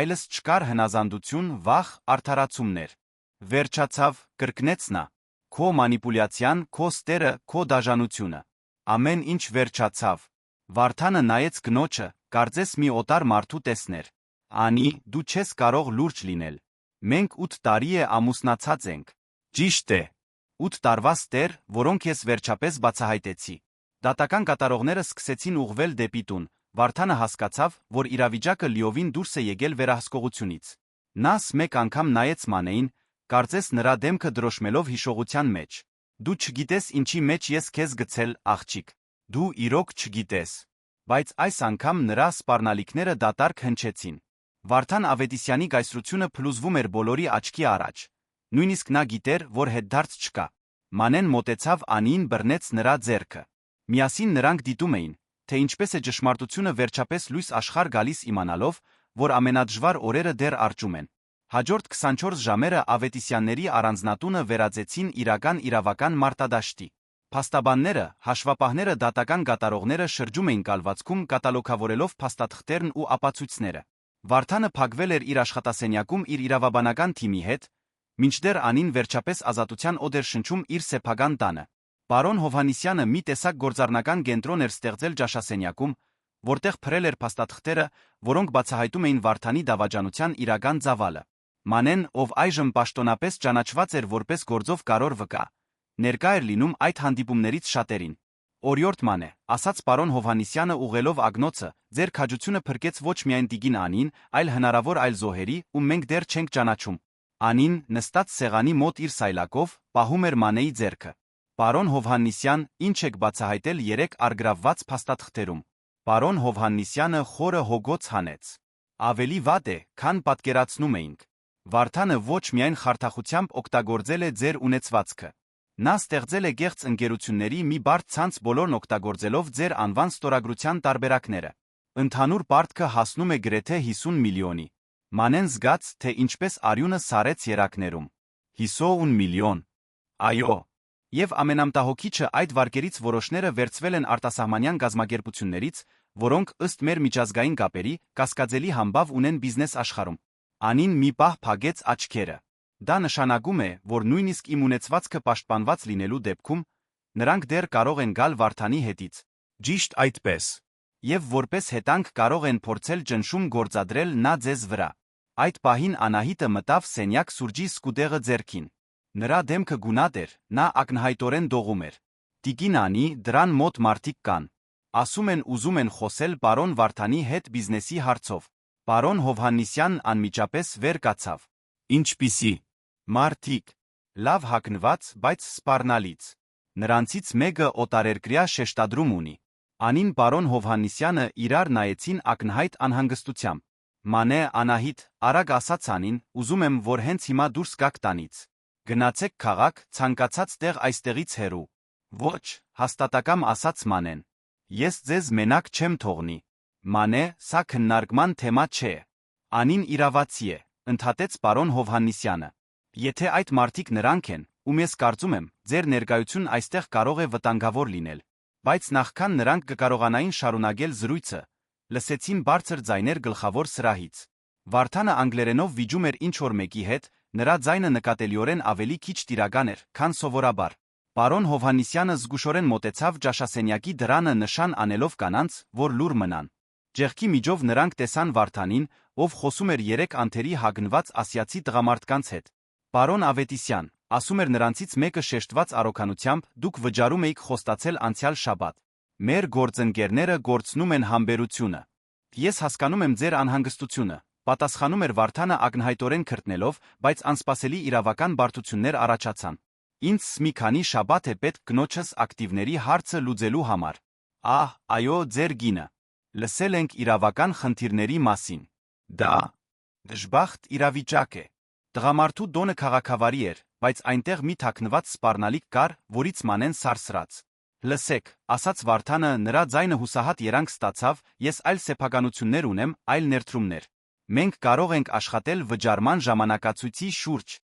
Այլս չկար հնազանդություն, վախ, արդարացումներ։ Վերջացավ, կրկնեց նա։ Քո մանիպուլյացիան, քո ստերը, քո դաժանությունը։ Ամեն ինչ վերջացավ։ Վարդանը նայեց գնոջը, կարծես մի օտար մարդու տեսներ։ Անի, դու չես կարող լուրջ լինել։ Մենք 8 տարի է ամուսնացած ենք։ Ճիշտ է։ 8 տարվա ստեր, որոնք ես վերջապես բացահայտեցի։ Դատական կատարողները սկսեցին ուղղվել դեպի տուն։ Վարդանը հասկացավ, որ իրավիճակը լիովին դուրս է եկել վերահսկողությունից։ Նա մեկ անգամ նայեց Մանեին, կարծես նրա դեմքը դրոշմելով հիշողության մեջ։ Դու չգիտես ինչի մեջ ես քեզ գցել, աղջիկ։ Դու իրոք չգիտես։ Բայց այս անգամ նրա սպառնալիքները դատարկ հնչեցին։ Վարդան Ավետիսյանի գայսրությունը փլուզվում էր բոլորի աչքի առաջ։ Նույնիսկ նա գիտեր, որ հետդարձ չկա։ Մանեն մոտեցավ Անիին, բռնեց նրա ձեռքը։ Միասին նրանք դիտում էին, թե ինչպես է ճշմարտությունը վերջապես լույս աշխարհ գալիս, իմանալով, որ ամենադժվար օրերը դեռ արջում են։ Հաջորդ 24 ժամերը Ավետիսյանների առանձնատունը վերածեցին իրական մարտադաշտի։ Փաստաբանները, հաշվապահները, դատական կատարողները շրջում էին կալվածքում, կատալոգավորելով փաստաթղթերն ու ապացույցները։ Վարդանը փակվել էր իր աշխատասենյակում իր իրավաբանական թիմի հետ, մինչդեռ Անին վերջապես ազատության օդ էր շնչում իր սեփական տանը։ Պարոն Հովհաննիսյանը մի տեսակ գործառնական կենտրոն էր ստեղծել ճաշասենյակում, որտեղ փրել էր փաստաթղթերը, որոնք բացահայտում էին Վարդանի դավաճանության իրական ծավալը։ Մանեն, ով այժմ պաշտոնապես ճանաչված էր որպես գործով կարող վկա, ներկա էր լինում այդ հանդիպումներից շատերին։ Օրիորդ Մանե, ասաց պարոն Հովհաննիսյանը ուղղելով ագնոցը, ձեր քաջությունը փրկեց ոչ միայն տիկին Անին, այլ հնարավոր այլ զոհերի, ում մենք դեռ չենք ճանաչում։ Անին, նստած սեղանի մոտ իր սայլակով, պահում էր Մանեի ձեռքը։ Պարոն Հովհաննիսյան, ինչ եք բացահայտել 3 առգրավված փաստաթղթերում։ Պարոն Հովհաննիսյանը խորը հոգոց հանեց։ Ավելի վատ է, քան պատկերացնում էինք։ Վարդանը ոչ միայն խարդախությամբ օգտագործել է ձեր ունեցվածքը։ Նա ստեղծել է կեղծ ընկերությունների մի բարդ ցանց, բոլորն օգտագործելով ձեր անվան ստորագրության տարբերակները։ Ընդհանուր պարտքը հասնում է գրեթե 50 միլիոնի։ Մանեն զգաց, թե ինչպես արյունը սարեց երակներում։ 50 միլիոն։ Այո։ Եվ ամենամտահոգիչը, այդ վարկերից որոշները վերցվել են արտասահմանյան գազམ་ակերպություններից, որոնք ըստ մեր միջազգային կապերի, կասկածելի համբավ ունեն բիզնես աշխարհում։ Անին մի պահ փակեց աչքերը։ Դա նշանակում է, որ նույնիսկ իմ ունեցվածքը պաշտպանված լինելու դեպքում, նրանք դեռ կարող են գալ Վարդանի հետից։ Ճիշտ այդպես։ Եվ որպես հետանք կարող են փորձել ճնշում գործադրել նա ձեզ վրա։ Այդ պահին Անահիտը մտավ սենյակ, սուրճի սկուտեղը ձեռքին։ Նրա դեմքը գունատ էր, նա ակնհայտորեն դողում էր։ Տիկին Անի, դրան մոտ մարդիկ կան։ Ասում են ուզում են խոսել պարոն Վարդանի հետ բիզնեսի հարցով։ Պարոն Հովհաննիսյանն անմիջապես վեր կացավ։ Ինչպիսի։ Մարդիկ։ Լավ հագնված, բայց սպառնալից։ Նրանցից մեկը օտարերկրյա շեշտադրում ունի։ Անին բարոն Հովհաննիսյանը իրար նայեցին ակնհայտ անհանգստությամբ։ Մանե Անահիտ, արագ ասաց Անին, ուզում եմ, որ հենց հիմա դուրս գաք տանից։ Գնացեք քաղաք, ցանկացած տեղ այստեղից հեռու։ Ոչ, հաստատակամ ասաց Մանեն։ Ես ձեզ մենակ չեմ թողնի։ Մանե, սա քննարկման թեմա չէ։ Անին իրավացի է, ընդհատեց պարոն Հովհաննիսյանը։ Եթե այդ մարդիկ նրանք են, ում ես կարծում եմ, ձեր ներկայությունն այստեղ կարող է վտանգավոր լինել։ Բայց նախքան նրանք կկարողանային շարունակել զրույցը, լսեցին բարձր ձայներ գլխավոր սրահից։ Վարդանը անգլերենով վիճում էր ինչ-որ մեկի հետ, նրա ձայնը նկատելիորեն ավելի քիչ տիրական էր, քան սովորաբար։ Պարոն Հովհաննիսյանը զգուշորեն մոտեցավ ճաշասենյակի դռանը նշան անելով կանանց, որ լուր մնան։ Ճեղքի միջով նրանք տեսան Վարդանին, ով խոսում էր 3 անթերի հագնված ասիացի տղամարդկանց հետ։ Պարոն Ավետիսյան, ասում էր նրանցից մեկը շեշտված առոքանությամբ, դուք վճարում էիք խոստացել անցյալ շաբաթ։ Մեր գործընկերները գործնում են համբերությունը։ Ես հասկանում եմ ձեր անհանգստությունը, պատասխանում էր Վարդանը ակնհայտորեն քրտնելով, բայց անսպասելի իրավական բարդություններ առաջացան։ Ինձ մի քանի շաբաթ է պետք կնոջս ակտիվների հարցը լուծելու համար։ Ահ, այո, ձեր գինը։ Լսել ենք իրավական խնդիրների մասին։ Դա դժբախտ իրավիճակ է։ Տղամարդու դոնը քաղաքավարի էր, բայց այնտեղ մի թաքնված սպառնալիք կար, որից Մանեն սարսռաց։ Լսեք, ասաց Վարդանը, նրա ձայնը հուսահատ երանգ ստացավ, ես այլ սեփականություններ ունեմ, այլ ներդրումներ։ Մենք կարող ենք աշխատել վճարման ժամանակացույցի շուրջ։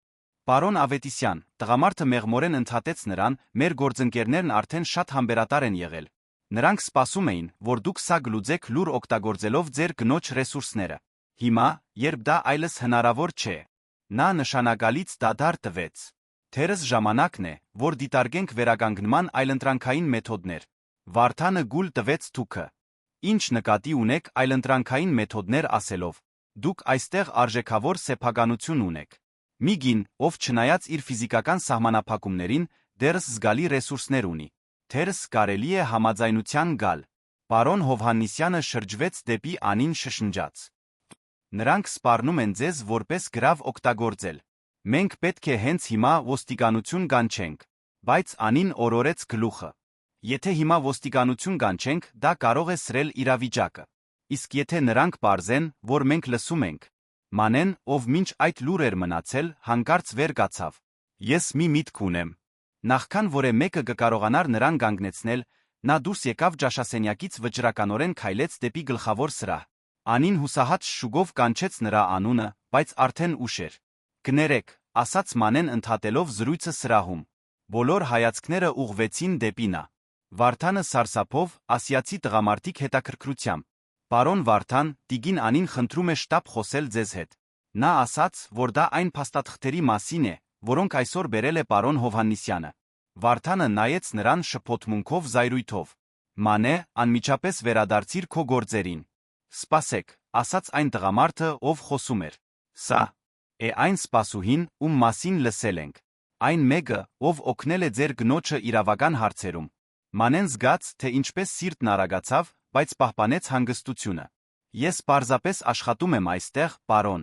Պարոն Ավետիսյան, տղամարդը մեղմորեն ընդհատեց նրան, մեր գործընկերներն արդեն շատ համբերատար են եղել։ Նրանք սպասում էին, որ դուք սա գլուծեք լուր օգտագործելով ձեր կնոջ ռեսուրսները։ Հիմա, երբ դա այլս հնարավոր չէ, նա նշանակալից դադար տվեց։ Թերս ժամանակն է, որ դիտարկենք վերականգնման այլընտրանքային մեթոդներ։ Վարդանը գուլ տվեց թուքը։ Ինչ նկատի ունեք այլընտրանքային մեթոդներ ասելով։ Դուք այստեղ արժեքավոր սեփականություն ունեք։ Մի գին, ով չնայած իր ֆիզիկական սահմանափակումներին, դեռս զգալի ռեսուրսներ ունի։ Թերս կարելի է համաձայնության գալ։ Պարոն Հովհաննիսյանը շրջվեց դեպի Անին շշնջաց։ Նրանք սպառնում են ձեզ որպես գրավ օգտագործել։ Մենք պետք է հենց հիմա ոստիկանություն կանչենք։ Բայց Անին օրորեց գլուխը։ Եթե հիմա ոստիկանություն կանչենք, դա կարող է սրել իրավիճակը։ Իսկ եթե նրանք պարզեն, որ մենք լսում ենք։ Մանեն, ով մինչ այդ լուր էր մնացել, հանկարծ վեր կացավ։ Ես մի միտք ունեմ։ Նախքան որե մեկը կկարողանար նրան կանգնեցնել, նա դուրս եկավ ճաշասենյակից վճռականորեն քայլեց դեպի գլխավոր սրահ։ Անին հուսահատ շուգով կանչեց նրա անունը, բայց արդեն ուշ էր։ Կներեք, ասաց Մանեն ընդհատելով զրույցը սրահում։ Բոլոր հայացքները ուղղվեցին դեպի նա։ Վարդանը սարսափով, ասիացի տղամարդիկ հետաքրքրությամբ։ Պարոն Վարդան, տիկին Անին խնդրում է շտապ խոսել ձեզ հետ։ Նա ասաց, որ դա այն փաստաթղթերի մասին է, որոնք այսօր բերել է պարոն Հովհաննիսյանը։ Վարդանը նայեց նրան շփոթմունքով զայրույթով։ Մանե, անմիջապես վերադարձիր քո գործերին։ Սպասեք, ասաց այն տղամարդը, ով խոսում էր։ Սա է այն սպասուհին, ում մասին լսել ենք։ Այն մեկը, ով օգնել է ձեր գնոջը իրավական հարցերում։ Մանեն զգաց, թե ինչպես սիրտն արագացավ, բայց պահպանեց հանգստությունը։ Ես պարզապես աշխատում եմ այստեղ, պարոն։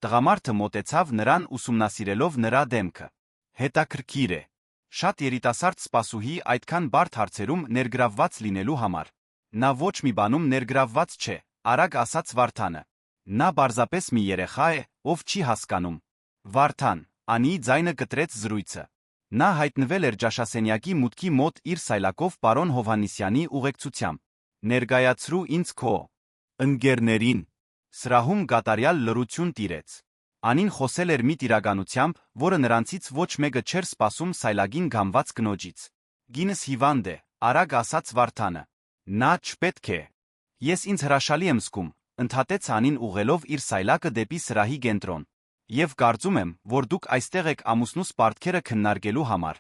Տղամարդը մոտեցավ նրան ուսումնասիրելով նրա դեմքը։ Հետաքրքիր է։ Շատ երիտասարդ սպասուհի այդքան բարդ հարցերում ներգրավված լինելու համար։ Նա ոչ մի բանում ներգրավված չէ, արագ ասաց Վարդանը։ Նա պարզապես մի երեխա է, ով չի հասկանում։ Վարդան, Անիի ձայնը կտրեց զրույցը։ Նա հայտնվել էր ճաշասենյակի մուտքի մոտ իր սայլակով պարոն Հովհաննիսյանի ուղեկցությամբ։ Ներկայացրու ինձ քո ընկերներին։ Սրահում կատարյալ լռություն տիրեց։ Անին խոսել էր մի տիրականությամբ, որը նրանցից ոչ մեկը չէր սպասում սայլագին գամված կնոջից։ Գինս հիվանդ է, արագ ասաց Վարդանը։ Նա չպետք է։ Ես ինձ հրաշալի եմ զգում, ընդհատեց Անին ուղղելով իր սայլակը դեպի սրահի կենտրոն։ Եվ կարծում եմ, որ դուք այստեղ եք ամուսնուս պարտքերը քննարկելու համար։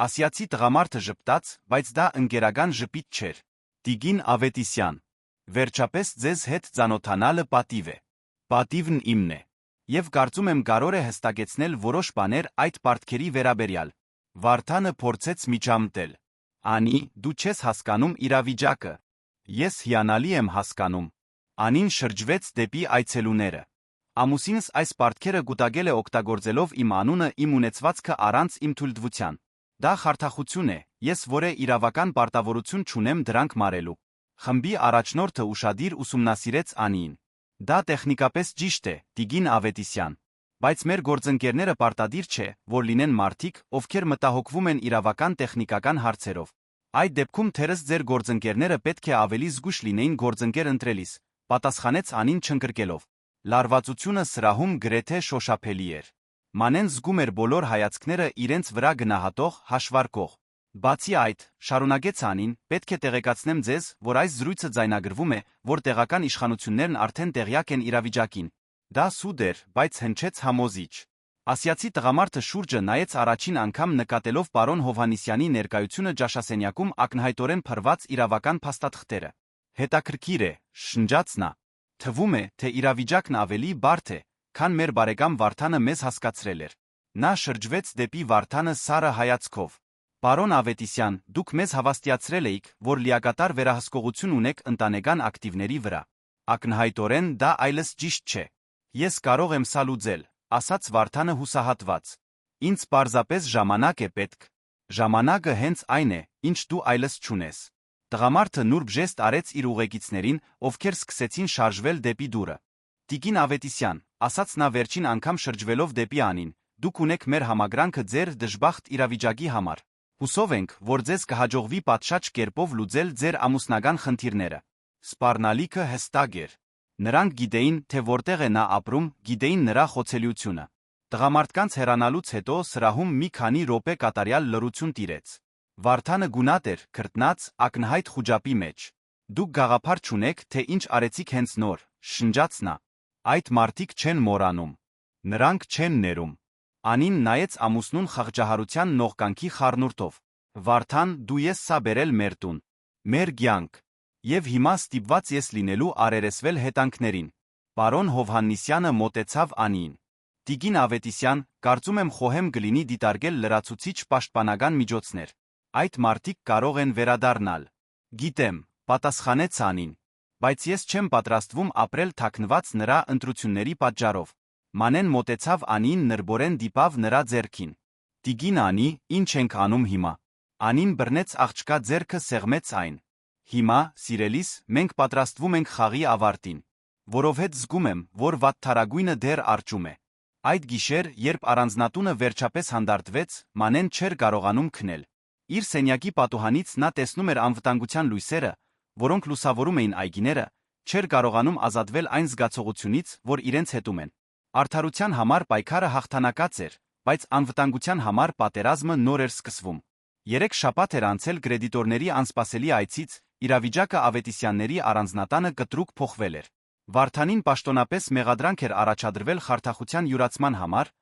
Ասիացի տղամարդը ժպտաց, բայց դա ընկերական ժպիտ չէր։ Տիկին Ավետիսյան, վերջապես ձեզ հետ ծանոթանալը պատիվ է։ Պատիվն իմն է։ Եվ կարծում եմ կարող է հստակեցնել որոշ բաներ այդ պարտքերի վերաբերյալ։ Վարդանը փորձեց միջամտել։ Անի, դու չես հասկանում իրավիճակը։ Ես հիանալի եմ հասկանում։ Անին շրջվեց դեպի այցելուները։ Ամուսինս այս պարտքերը գուտագել է օգտագործելով իմ անունը իմ ունեցվածքը առանց իմ թույլտվության։ Դա խարդախություն է, ես որե իրավական պարտավորություն չունեմ դրանք մարելու։ Խմբի առաջնորդը ուշադիր ուսումնասիրեց Անիին։ Դա տեխնիկապես ճիշտ է, Տիգին Ավետիսյան։ Բայց մեր գործընկերները պարտադիր չէ, որ լինեն մարդիկ, ովքեր մտահոգվում են իրավական տեխնիկական հարցերով։ Այդ դեպքում թերս ձեր գործընկերները պետք է ավելի զգույշ լինեին գործընկեր ընտրելիս, պատասխանեց Անին չընկրկելով։ Լարվածությունը սրահում գրեթե շոշափելի էր։ Մանեն զգում էր բոլոր հայացքները իրենց վրա գնահատող, հաշվարկող։ Բացի այդ, շարունակեց Անին, պետք է տեղեկացնեմ ձեզ, որ այս զրույցը ձայնագրվում է, որ տեղական իշխանություններն արդեն տեղյակ են իրավիճակին։ Դա սուտ էր, բայց հնչեց համոզիչ։ Ասիացի տղամարդը շուրջը նայեց առաջին անգամ նկատելով պարոն Հովհաննիսյանի ներկայությունը ճաշասենյակում ակնհայտորեն փռված իրավական փաստաթղթերը։ Հետաքրքիր է, շնջաց նա։ Թվում է, թե իրավիճակն ավելի բարդ է, քան մեր բարեկամ Վարդանը մեզ հասկացրել էր։ Նա շրջվեց դեպի Վարդանը սառը հայացքով։ Պարոն Ավետիսյան, դուք մեզ հավաստիացրել էիք, որ լիակատար վերահսկողություն ունեք ընտանեկան ակտիվների վրա։ Ակնհայտորեն դա այլս ճիշտ չէ։ Ես կարող եմ սա լուծել, ասաց Վարդանը հուսահատված։ Ինձ պարզապես ժամանակ է պետք։ Ժամանակը հենց այն է, ինչ դու այլս չունես։ Տղամարդը նուրբ ժեստ արեց իր ուղեկիցներին, ովքեր սկսեցին շարժվել դեպի դուռը։ Տիկին Ավետիսյան, ասաց նա վերջին անգամ շրջվելով դեպի Անին, դուք ունեք մեր համագրանքը ձեր դժբախտ իրավիճակի համար։ Հուսով ենք, որ ձեզ կհաջողվի պատշաճ կերպով լուծել ձեր ամուսնական խնդիրները։ Սպառնալիքը հստակ էր։ Նրանք գիտեին, թե որտեղ է նա ապրում, գիտեին նրա խոցելիությունը։ Տղամարդկանց հեռանալուց հետո սրահում մի քանի րոպե կատարյալ լռություն տիրեց։ Վարդանը գունատ էր, քրտնած, ակնհայտ խուճապի մեջ։ Դուք գաղափար չունեք, թե ինչ արեցիք հենց նոր, շնջաց նա։ Այդ մարդիկ չեն մոռանում։ Նրանք չեն ներում։ Անին նայեց ամուսնուն խղճահարության նողկանքի խառնուրդով։ Վարդան, դու ես սա բերել մեր տուն։ Մեր կյանք։ Եվ հիմա ստիպված ես լինելու առերեսվել հետանքներին։ Պարոն Հովհաննիսյանը մոտեցավ Անիին։ Տիգին Ավետիսյան, կարծում եմ խոհեմ կլինի դիտարկել լրացուցիչ պաշտպանական միջոցներ։ Այդ մարդիկ կարող են վերադառնալ։ Գիտեմ, պատասխանեց Անին։ Բայց ես չեմ պատրաստվում ապրել թաքնված նրա ընտրությունների պատճառով։ Մանեն մոտեցավ Անին նրբորեն դիպավ նրա ձեռքին։ Տիգին Անի, ինչ ենք անում հիմա։ Անին բռնեց աղջկա ձեռքը սեղմեց այն։ Հիմա, սիրելիս, մենք պատրաստվում ենք խաղի ավարտին։ Որովհետ զգում եմ, որ վատթարագույնը դեռ արջում է։ Այդ գիշեր, երբ առանձնատունը վերջապես հանդարտվեց, Մանեն չէր կարողանում քնել։ Իր սենյակի պատուհանից նա տեսնում էր անվտանգության լույսերը, որոնք լուսավորում էին այգիները, չէր կարողանում ազատվել այն զգացողությունից, որ իրենց հետում են։ Արդարության համար պայքարը հաղթանակած էր, բայց անվտանգության համար պատերազմը նոր էր սկսվում։ 3 շաբաթ էր անցել կրեդիտորների անսպասելի այցից, իրավիճակը Ավետիսյանների առանձնատանը կտրուկ փոխվել էր։ Վարդանին պաշտոնապես մեղադրանք էր առաջադրվել խարդախության յուրացման համար,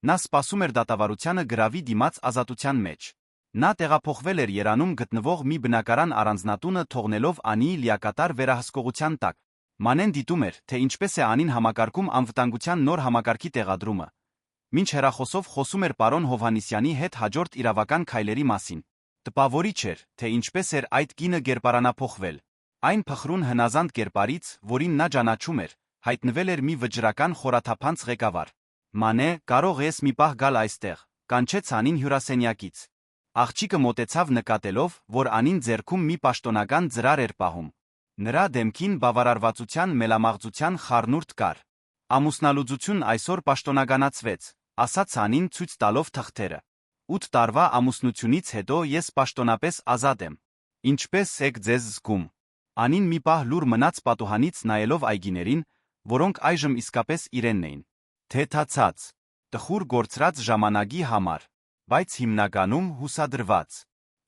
նա սպասում էր դատավարությանը գրավի դիմաց ազատության մեջ։ Նա տեղափոխվել էր Երանում գտնվող մի բնակարան առանձնատունը թողնելով Անիի լիակատար վերահսկողության տակ։ Մանեն դիտում էր, թե ինչպես է Անին համակարգում անվտանգության նոր համակարգի տեղադրումը։ Մինչ հեռախոսով խոսում էր պարոն Հովհաննիսյանի հետ հաջորդ իրավական քայլերի մասին։ Տպավորիչ էր, թե ինչպես էր այդ կինը կերպարանափոխվել։ Այն փխրուն հնազանդ կերպարից, որին նա ճանաչում էր, հայտնվել էր մի վճռական խորաթափանց ղեկավար։ Մանե, կարող ես մի պահ գալ այստեղ, կանչեց Անին հյուրասենյակից։ Աղջիկը մոտեցավ նկատելով, որ Անին ձեռքում մի պաշտոնական ծրար էր պահում։ Նրա դեմքին բավարարվածության մելամաղձության խառնուրդ կար։ Ամուսնալուծությունն այսօր պաշտոնականացվեց, ասաց Անին ցույց տալով թղթերը։ 8 տարվա ամուսնությունից հետո ես պաշտոնապես ազատ եմ։ Ինչպես եք ձեզ զգում։ Անին մի պահ լուր մնաց պատուհանից նայելով այգիներին, որոնք այժմ իսկապես իրենն էին։ Թեթացած, տխուր գործրած ժամանակի համար, բայց հիմնականում հուսադրված։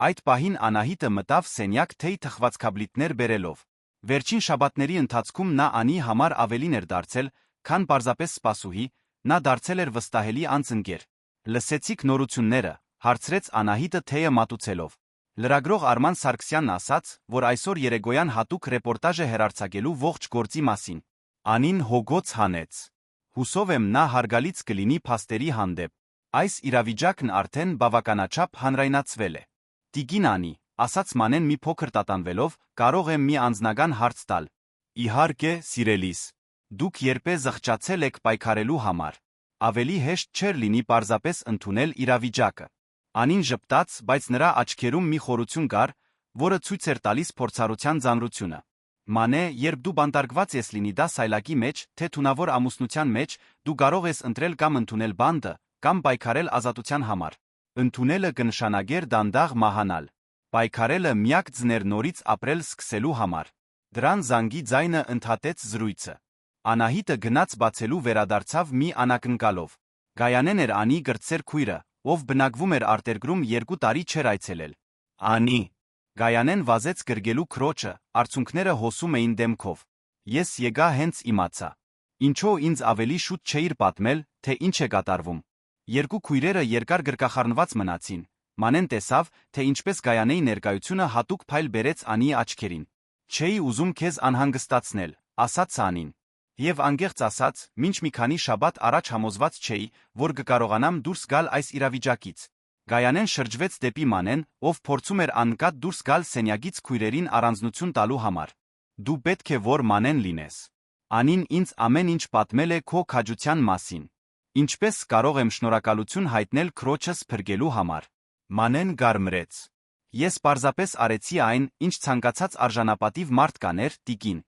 Այդ պահին Անահիտը մտավ սենյակ թեյ թխվածքաբլիթներ բերելով։ Վերջին շաբաթների ընթացքում նա Անի համար ավելին էր դարձել, քան պարզապես սպասուհի, նա դարձել էր վստահելի անձընկեր։ Լսեցիք նորությունները, հարցրեց Անահիտը թեյը մատուցելով։ Լրագրող Արման Սարգսյանն ասաց, որ այսօր երեկոյան հատուկ ռեպորտաժ է հեռարձակելու ողջ գործի մասին։ Անին հոգոց հանեց։ Հուսով եմ նա հարգալից կլինի փաստերի հանդեպ։ Այս իրավիճակն արդեն բավականաչափ հանրայնացվել է։ Տիգին Անի, ասաց Մանեն մի փոքր տատանվելով, կարող եմ մի անձնական հարց տալ։ Իհարկե, սիրելիս։ Դուք երբե զղջացել եք պայքարելու համար։ Ավելի հեշտ չէր լինի պարզապես ընդունել իրավիճակը։ Անին ժպտաց, բայց նրա աչքերում մի խորություն կար, որը ցույց էր տալիս փորձառության ծանրությունը։ Մանե, երբ դու բանտարկված ես լինի դա սայլակի մեջ, թե թունավոր ամուսնության մեջ, դու կարող ես ընտրել կամ ընդունել բանտը, կամ պայքարել ազատության համար։ Ընդունելը կնշանակեր դանդաղ մահանալ։ Պայքարելը միակ ձներ նորից ապրել սկսելու համար։ Դրան զանգի ձայնը ընդհատեց զրույցը։ Անահիտը գնաց բացելու վերադարձավ մի անակնկալով։ Գայանեն էր Անի գրտսեր քույրը, ով բնակվում էր արտերկրում 2 տարի չէր այցելել։ Անի։ Գայանեն վազեց գրգելու քրոջը, արցունքները հոսում էին դեմքով։ Ես եկա հենց իմացա։ Ինչո՞ւ ինձ ավելի շուտ չէիր պատմել, թե ինչ է կատարվում։ Երկու քույրերը երկար գրկախառնված մնացին։ Մանեն տեսավ, թե ինչպես Գայանեի ներկայությունը հատուկ փայլ բերեց Անիի աչքերին։ Չէի ուզում քեզ անհանգստացնել, ասաց Անին։ Եվ անկեղծ ասած, մինչ մի քանի շաբաթ առաջ համոզված չէի, որ կկարողանամ դուրս գալ այս իրավիճակից։ Գայանեն շրջվեց դեպի Մանեն, ով փորձում էր անկատ դուրս գալ սենյակից քույրերին առանձնություն տալու համար։ Դու պետք է որ Մանեն լինես։ Անին ինձ ամեն ինչ պատմել է քո քաջության մասին։ Ինչպես կարող եմ շնորհակալություն հայտնել քրոջս փրկելու համար։ Մանեն գարմրեց։ Ես պարզապես արեցի այն, ինչ ցանկացած արժանապատիվ մարդ կաներ, տիկին։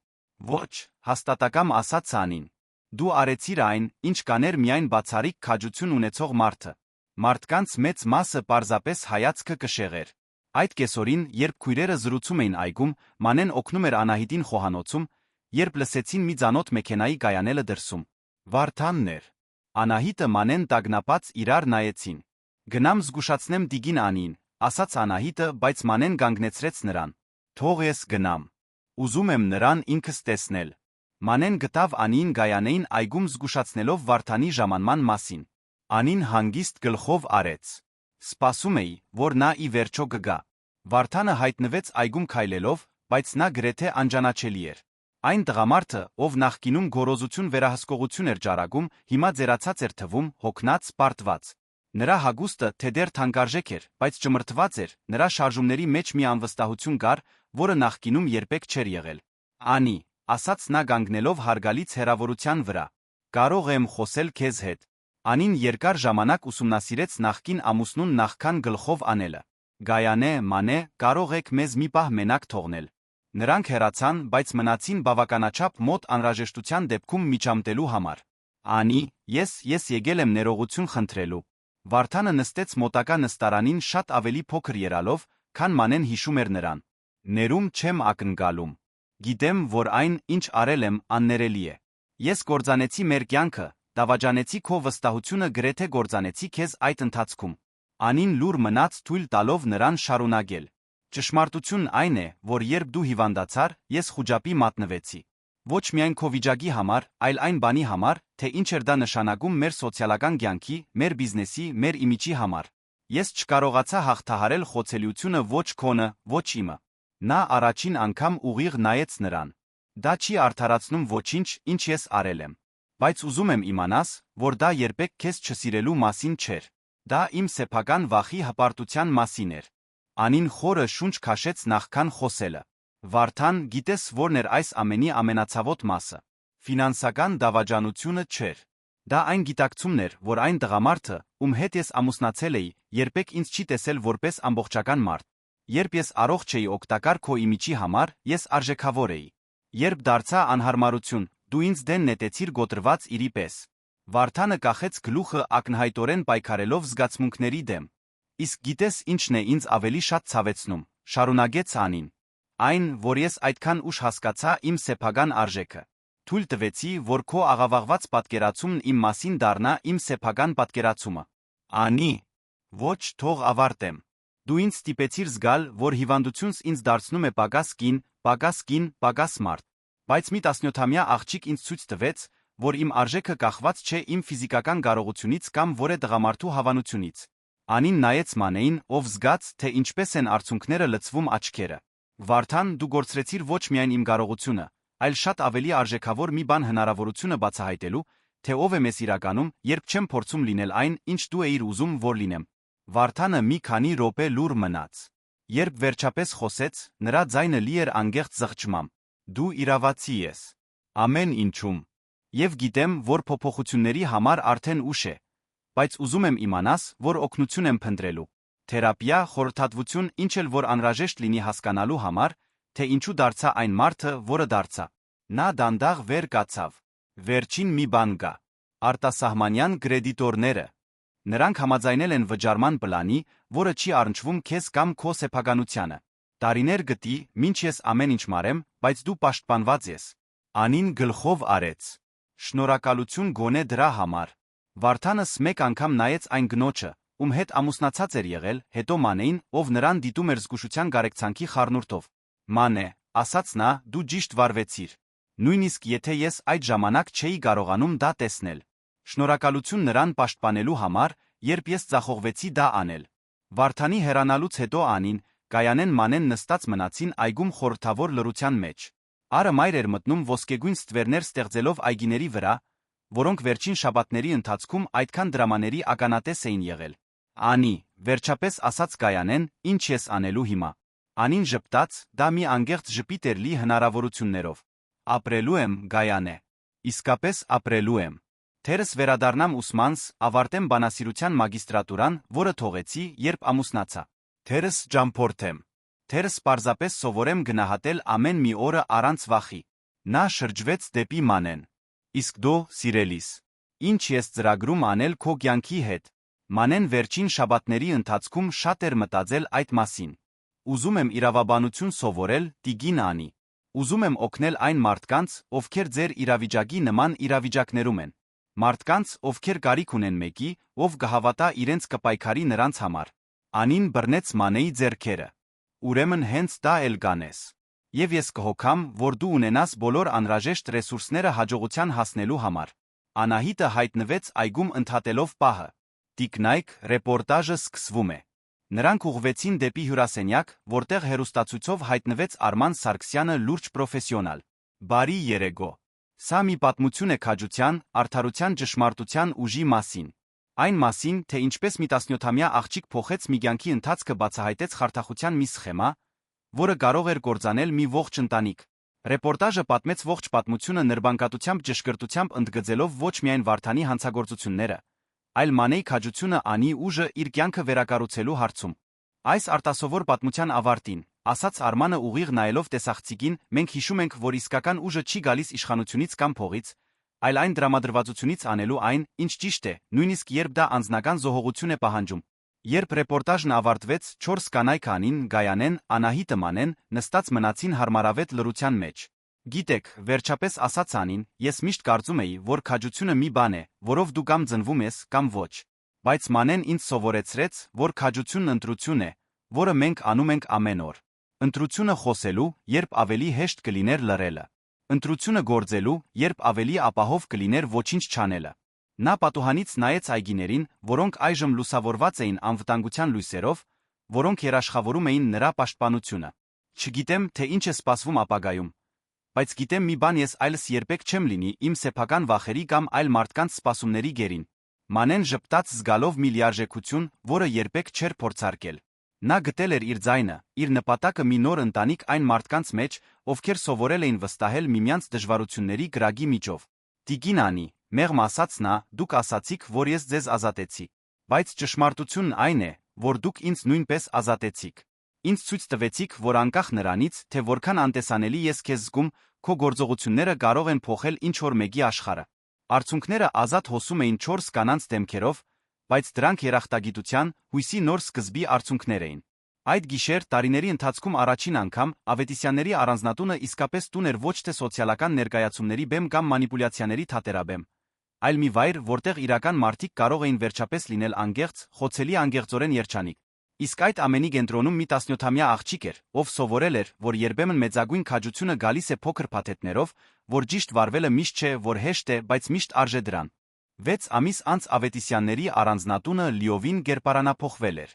Ոչ, հաստատակամ ասաց Անին։ Դու արեցիր այն, ինչ կաներ միայն բացառիկ քաջություն ունեցող մարդը։ Մարդկանց մեծ մասը պարզապես հայացքը կշեղեր։ Այդ կեսօրին, երբ քույրերը զրուցում էին այգում, Մանեն օգնում էր Անահիտին խոհանոցում, երբ լսեցին մի ծանոթ մեքենայի կայանելը դրսում։ Վարդանն էր։ Անահիտը Մանեն տագնապած իրար նայեցին։ Գնամ զգուշացնեմ տիկին Անին, ասաց Անահիտը, բայց Մանեն կանգնեցրեց նրան։ Թող ես գնամ։ Ուզում եմ նրան ինքս տեսնել։ Մանեն գտավ Անիին Գայանեին այգում զգուշացնելով Վարդանի ժամանման մասին։ Անին հանգիստ գլխով արեց։ Սպասում էի, որ նա ի վերջո կգա։ Վարդանը հայտնվեց այգում քայլելով, բայց նա գրեթե անճանաչելի էր։ Այն տղամարդը, ով նախկինում գոռոզություն վերահսկողություն էր ճառագում, հիմա ձերացած էր թվում, հոգնած, պարտված։ Նրա հագուստը թե դեռ թանկարժեք էր, բայց ճմրթված էր, նրա շարժումների մեջ մի անվստահություն կար, որը նախկինում երբեք չէր եղել։ Անի, ասաց նա կանգնելով հարգալից հեռավորության վրա։ Կարող եմ խոսել քեզ հետ։ Անին երկար ժամանակ ուսումնասիրեց նախկին ամուսնուն նախքան գլխով անելը։ Գայանե, Մանե, կարող եք մեզ մի պահ մենակ թողնել։ Նրանք հեռացան, բայց մնացին բավականաչափ մոտ անհրաժեշտության դեպքում միջամտելու համար։ Անի, ես եկել եմ ներողություն խնդրելու։ Վարդանը նստեց մոտակա նստարանին շատ ավելի փոքր երալով, քան Մանեն հիշում էր նրան։ Ներում չեմ ակնկալում։ Գիտեմ, որ այն, ինչ արել եմ, աններելի է։ Ես կործանեցի մեր կյանքը, դավաճանեցի քո վստահությունը, գրեթե կործանեցի քեզ այդ ընթացքում։ Անին լուր մնաց թույլ տալով նրան շարունակել։ Ճշմարտությունն այն է, որ երբ դու հիվանդացար, ես խուճապի մատնվեցի։ Ոչ միայն քո վիճակի համար, այլ այն բանի համար, թե ինչ էր դա նշանակում մեր սոցիալական կյանքի, մեր բիզնեսի, մեր իմիջի համար։ Ես չկարողացա հաղթահարել խոցելիությունը ոչ քոնը, ոչ իմը։ Նա առաջին անգամ ուղիղ նայեց նրան։ Դա չի արդարացնում ոչինչ, ինչ ես արել եմ։ Բայց ուզում եմ իմանաս, որ դա երբեք քեզ չսիրելու մասին չէր։ Դա իմ սեփական վախի հպարտության մասին էր։ Անին խորը շունչ քաշեց նախքան խոսելը։ Վարդան, գիտես որն էր այս ամենի ամենացավոտ մասը։ Ֆինանսական դավաճանությունը չէր։ Դա այն գիտակցումն էր, որ այն տղամարդը, ում հետ ես ամուսնացել էի, երբեք ինձ չի տեսել որպես ամբողջական մարդ։ Երբ ես առողջ էի օգտակար քո իմիջի համար, ես արժեքավոր էի։ Երբ դարձա անհարմարություն, դու ինձ դեն նետեցիր գոտրված իրի պես։ Վարդանը կախեց գլուխը ակնհայտորեն պայքարելով զգացմունքների դեմ։ Իսկ գիտես ինչն է ինձ ավելի շատ ցավեցնում, շարունակեց Անին։ Այն, որ ես այդքան ուշ հասկացա իմ սեփական արժեքը։ Թույլ տվեցի, որ քո աղավաղված պատկերացումն իմ մասին դառնա իմ սեփական պատկերացումը։ Անի, ոչ, թող ավարտեմ։ Դու ինձ ստիպեցիր զգալ, որ հիվանդությունս ինձ դարձնում է պակաս կին, պակաս մարդ։ Բայց մի 17-ամյա աղջիկ ինձ ցույց տվեց, որ իմ արժեքը կախված չէ իմ ֆիզիկական կարողությունից կամ որե տղամարդու հավանությունից։ Անին նայեց Մանեին, ով զգաց, թե ինչպես են արցունքները լցվում աչքերը։ Վարդան, դու գործրեցիր ոչ միայն իմ կարողությունը, այլ շատ ավելի արժեքավոր մի բան հնարավորությունը բացահայտելու, թե ով եմ ես իրականում, երբ չեմ փորձում լինել այն, ինչ դու էիր ուզում, որ լինեմ։ Վարդանը մի քանի րոպե լուր մնաց։ Երբ վերջապես խոսեց, նրա ձայնը լի էր անկեղծ զղջմամբ։ Դու իրավացի ես։ Ամեն ինչում։ Եվ գիտեմ, որ փոփոխությունների համար արդեն ուշ է, բայց ուզում եմ իմանաս, որ օգնություն եմ փնտրելու։ Թերապիա խորհրդատվություն ինչ էլ որ անհրաժեշտ լինի հասկանալու համար, թե ինչու դարձա այն մարդը, որը դարձա։ Նա դանդաղ վեր կացավ։ Վերջին մի բան կա։ Արտասահմանյան կրեդիտորները։ Նրանք համաձայնել են վճարման պլանի, որը չի առնչվում քեզ կամ քո սեփականությանը։ Տարիներ գտի, մինչ ես ամեն ինչ մարեմ, բայց դու պաշտպանված ես։ Անին գլխով արեց։ Շնորհակալություն գոնե դրա համար։ Վարդանս մեկ անգամ նայեց այն գնոջը, ում հետ ամուսնացած էր եղել, հետո Մանեին, ով նրան դիտում էր զգուշության գարեկցանքի խառնուրդով։ Մանե, ասաց նա, դու ճիշտ վարվեցիր։ Նույնիսկ եթե ես այդ ժամանակ չէի կարողանում դա տեսնել։ Շնորհակալություն նրան պաշտպանելու համար, երբ ես ձախողվեցի դա անել։ Վարդանի հեռանալուց հետո Անին, Գայանեն Մանեն նստած մնացին այգում խորհրդավոր լռության մեջ։ Արը մայր էր մտնում ոսկեգույն ստվերներ ստեղծելով այգիների վրա, որոնք վերջին շաբաթների ընթացքում այդքան դրամաների ականատես էին եղել։ Անի, վերջապես ասաց Գայանեն, ինչ ես անելու հիմա։ Անին ժպտաց, դա մի անգեղծ ժպիտ էր լի հնարավորություններով։ Ապրելու եմ, Գայանե։ Իսկապես ապրելու եմ։ Թերս վերադառնամ ուսմանս, ավարտեմ բանասիրության մագիստրատուրան, որը թողեցի, երբ ամուսնացա։ Թերս ճամփորդեմ։ Թերս պարզապես սովորեմ գնահատել ամեն մի օրը առանց վախի։ Նա շրջվեց դեպի Մանեն։ Իսկ դու, սիրելիս, ինչ ես ծրագրում անել քո կյանքի հետ։ Մանեն վերջին շաբաթների ընթացքում շատ էր մտածել այդ մասին։ Ուզում եմ իրավաբանություն սովորել, Տիգին Անի։ Ուզում եմ օգնել այն մարդկանց, ովքեր ձեր իրավիճակի նման իրավիճակներում են։ Մարդկանց, ովքեր կարիք ունեն մեկի, ով կհավատա իրենց կպայքարի նրանց համար։ Անին բռնեց Մանեի ձեռքերը։ Ուրեմն հենց դա էլ կանես։ Եվ ես կհոգամ, որ դու ունենաս բոլոր անհրաժեշտ ռեսուրսները հաջողության հասնելու համար։ Անահիտը հայտնվեց այգում ընդհատելով պահը։ Տիկնայք, ռեպորտաժը սկսվում է։ Նրանք ուղղվեցին դեպի հյուրասենյակ, որտեղ հեռուստացույցով հայտնվեց Արման Սարգսյանը լուրջ պրոֆեսիոնալ։ Բարի երեկո։ Սա մի պատմություն է քաջության, արդարության ճշմարտության ուժի մասին։ Այն մասին, թե ինչպես մի 17-ամյա աղջիկ փոխեց մի կյանքի ընթացքը բացահայտեց խարդախության մի սխեմա, որը կարող էր կործանել մի ողջ ընտանիք։ Ռեպորտաժը պատմեց ողջ պատմությունը նրբանկատությամբ ճշգրտությամբ ընդգծելով ոչ միայն Վարդանի հանցագործությունները, այլ Մանեի քաջությունը Անի ուժը իր կյանքը վերակառուցելու հարցում։ Այս արտասովոր պատմության ավարտին, ասաց Արմանը ուղիղ նայելով տեսախցիկին, մենք հիշում ենք, որ իսկական ուժը չի գալիս իշխանությունից կամ փողից, այլ այն դրամադրվածությունից անելու այն, ինչ ճիշտ է, նույնիսկ երբ դա անձնական զոհողություն է պահանջում։ Երբ ռեպորտաժն ավարտվեց, 4 կանայք Անին, Գայանեն, Անահիտը Մանեն նստած մնացին հարմարավետ լռության մեջ։ Գիտեք, վերջապես ասաց Անին, ես միշտ կարծում էի, որ քաջությունը մի բան է, որով դու կամ ծնվում ես, կամ ոչ։ Բայց Մանեն ինձ սովորեցրեց, որ քաջությունն ընտրություն է, որը մենք անում ենք ամեն օր։ Ընտրությունը խոսելու, երբ ավելի հեշտ կլիներ լռելը։ Ընտրությունը գործելու, երբ ավելի ապահով կլիներ ոչինչ չանելը։ Նա պատուհանից նայեց այգիներին, որոնք այժմ լուսավորված էին անվտանգության լույսերով, որոնք երաշխավորում էին նրա պաշտպանությունը։ Չգիտեմ, թե ինչ է սպասվում ապագայում, բայց գիտեմ մի բան, ես այլս երբեք չեմ լինի իմ սեփական վախերի կամ այլ մարդկանց սպասումների գերին։ Մանեն ժպտաց զգալով մի լիարժեքություն, որը երբեք չէր փորձարկել։ Նա գտել էր իր ձայնը, իր նպատակը մի նոր ընտանիք այն մարդկանց մեջ, ովքեր սովորել էին վստահել միմյանց դժվարությունների գրագի միջով։ Տիգին Անի, մեղմ ասաց նա, դուք ասացիք, որ ես ձեզ ազատեցի։ Բայց ճշմարտությունն այն է, որ դուք ինձ նույնպես ազատեցիք։ Ինձ ցույց տվեցիք, որ անկախ նրանից, թե որքան անտեսանելի ես քեզ զգում, քո գործողությունները կարող են փոխել ինչ-որ մեկի աշխարհը։ Արցունքները ազատ հոսում էին 4 կանանց դեմքերով, բայց դրանք երախտագիտության, հույսի նոր սկզբի արցունքներ էին։ Այդ գիշեր տարիների ընթացքում առաջին անգամ Ավետիսյանների առանձնատունը իսկապես տուն էր ոչ թե սոցիալական ներկայացումների բեմ կամ մանիպուլյացիաների թատերաբեմ, այլ մի վայր, որտեղ իրական մարդիկ կարող էին վերջապես լինել անգեղծ, խոցելի անգեղծորեն երջանիկ։ Իսկ այդ ամենի կենտրոնում մի 17-ամյա աղջիկ էր, ով սովորել էր, որ երբեմն մեծագույն քաջությունը գալիս է փոքր փաթեթներով, որ ճիշտ վարվելը միշտ չէ, որ հեշտ է, բայց միշտ արժե դրան։ 6 ամիս անց Ավետիսյանների առանձնատունը լիովին կերպարանափոխվել էր։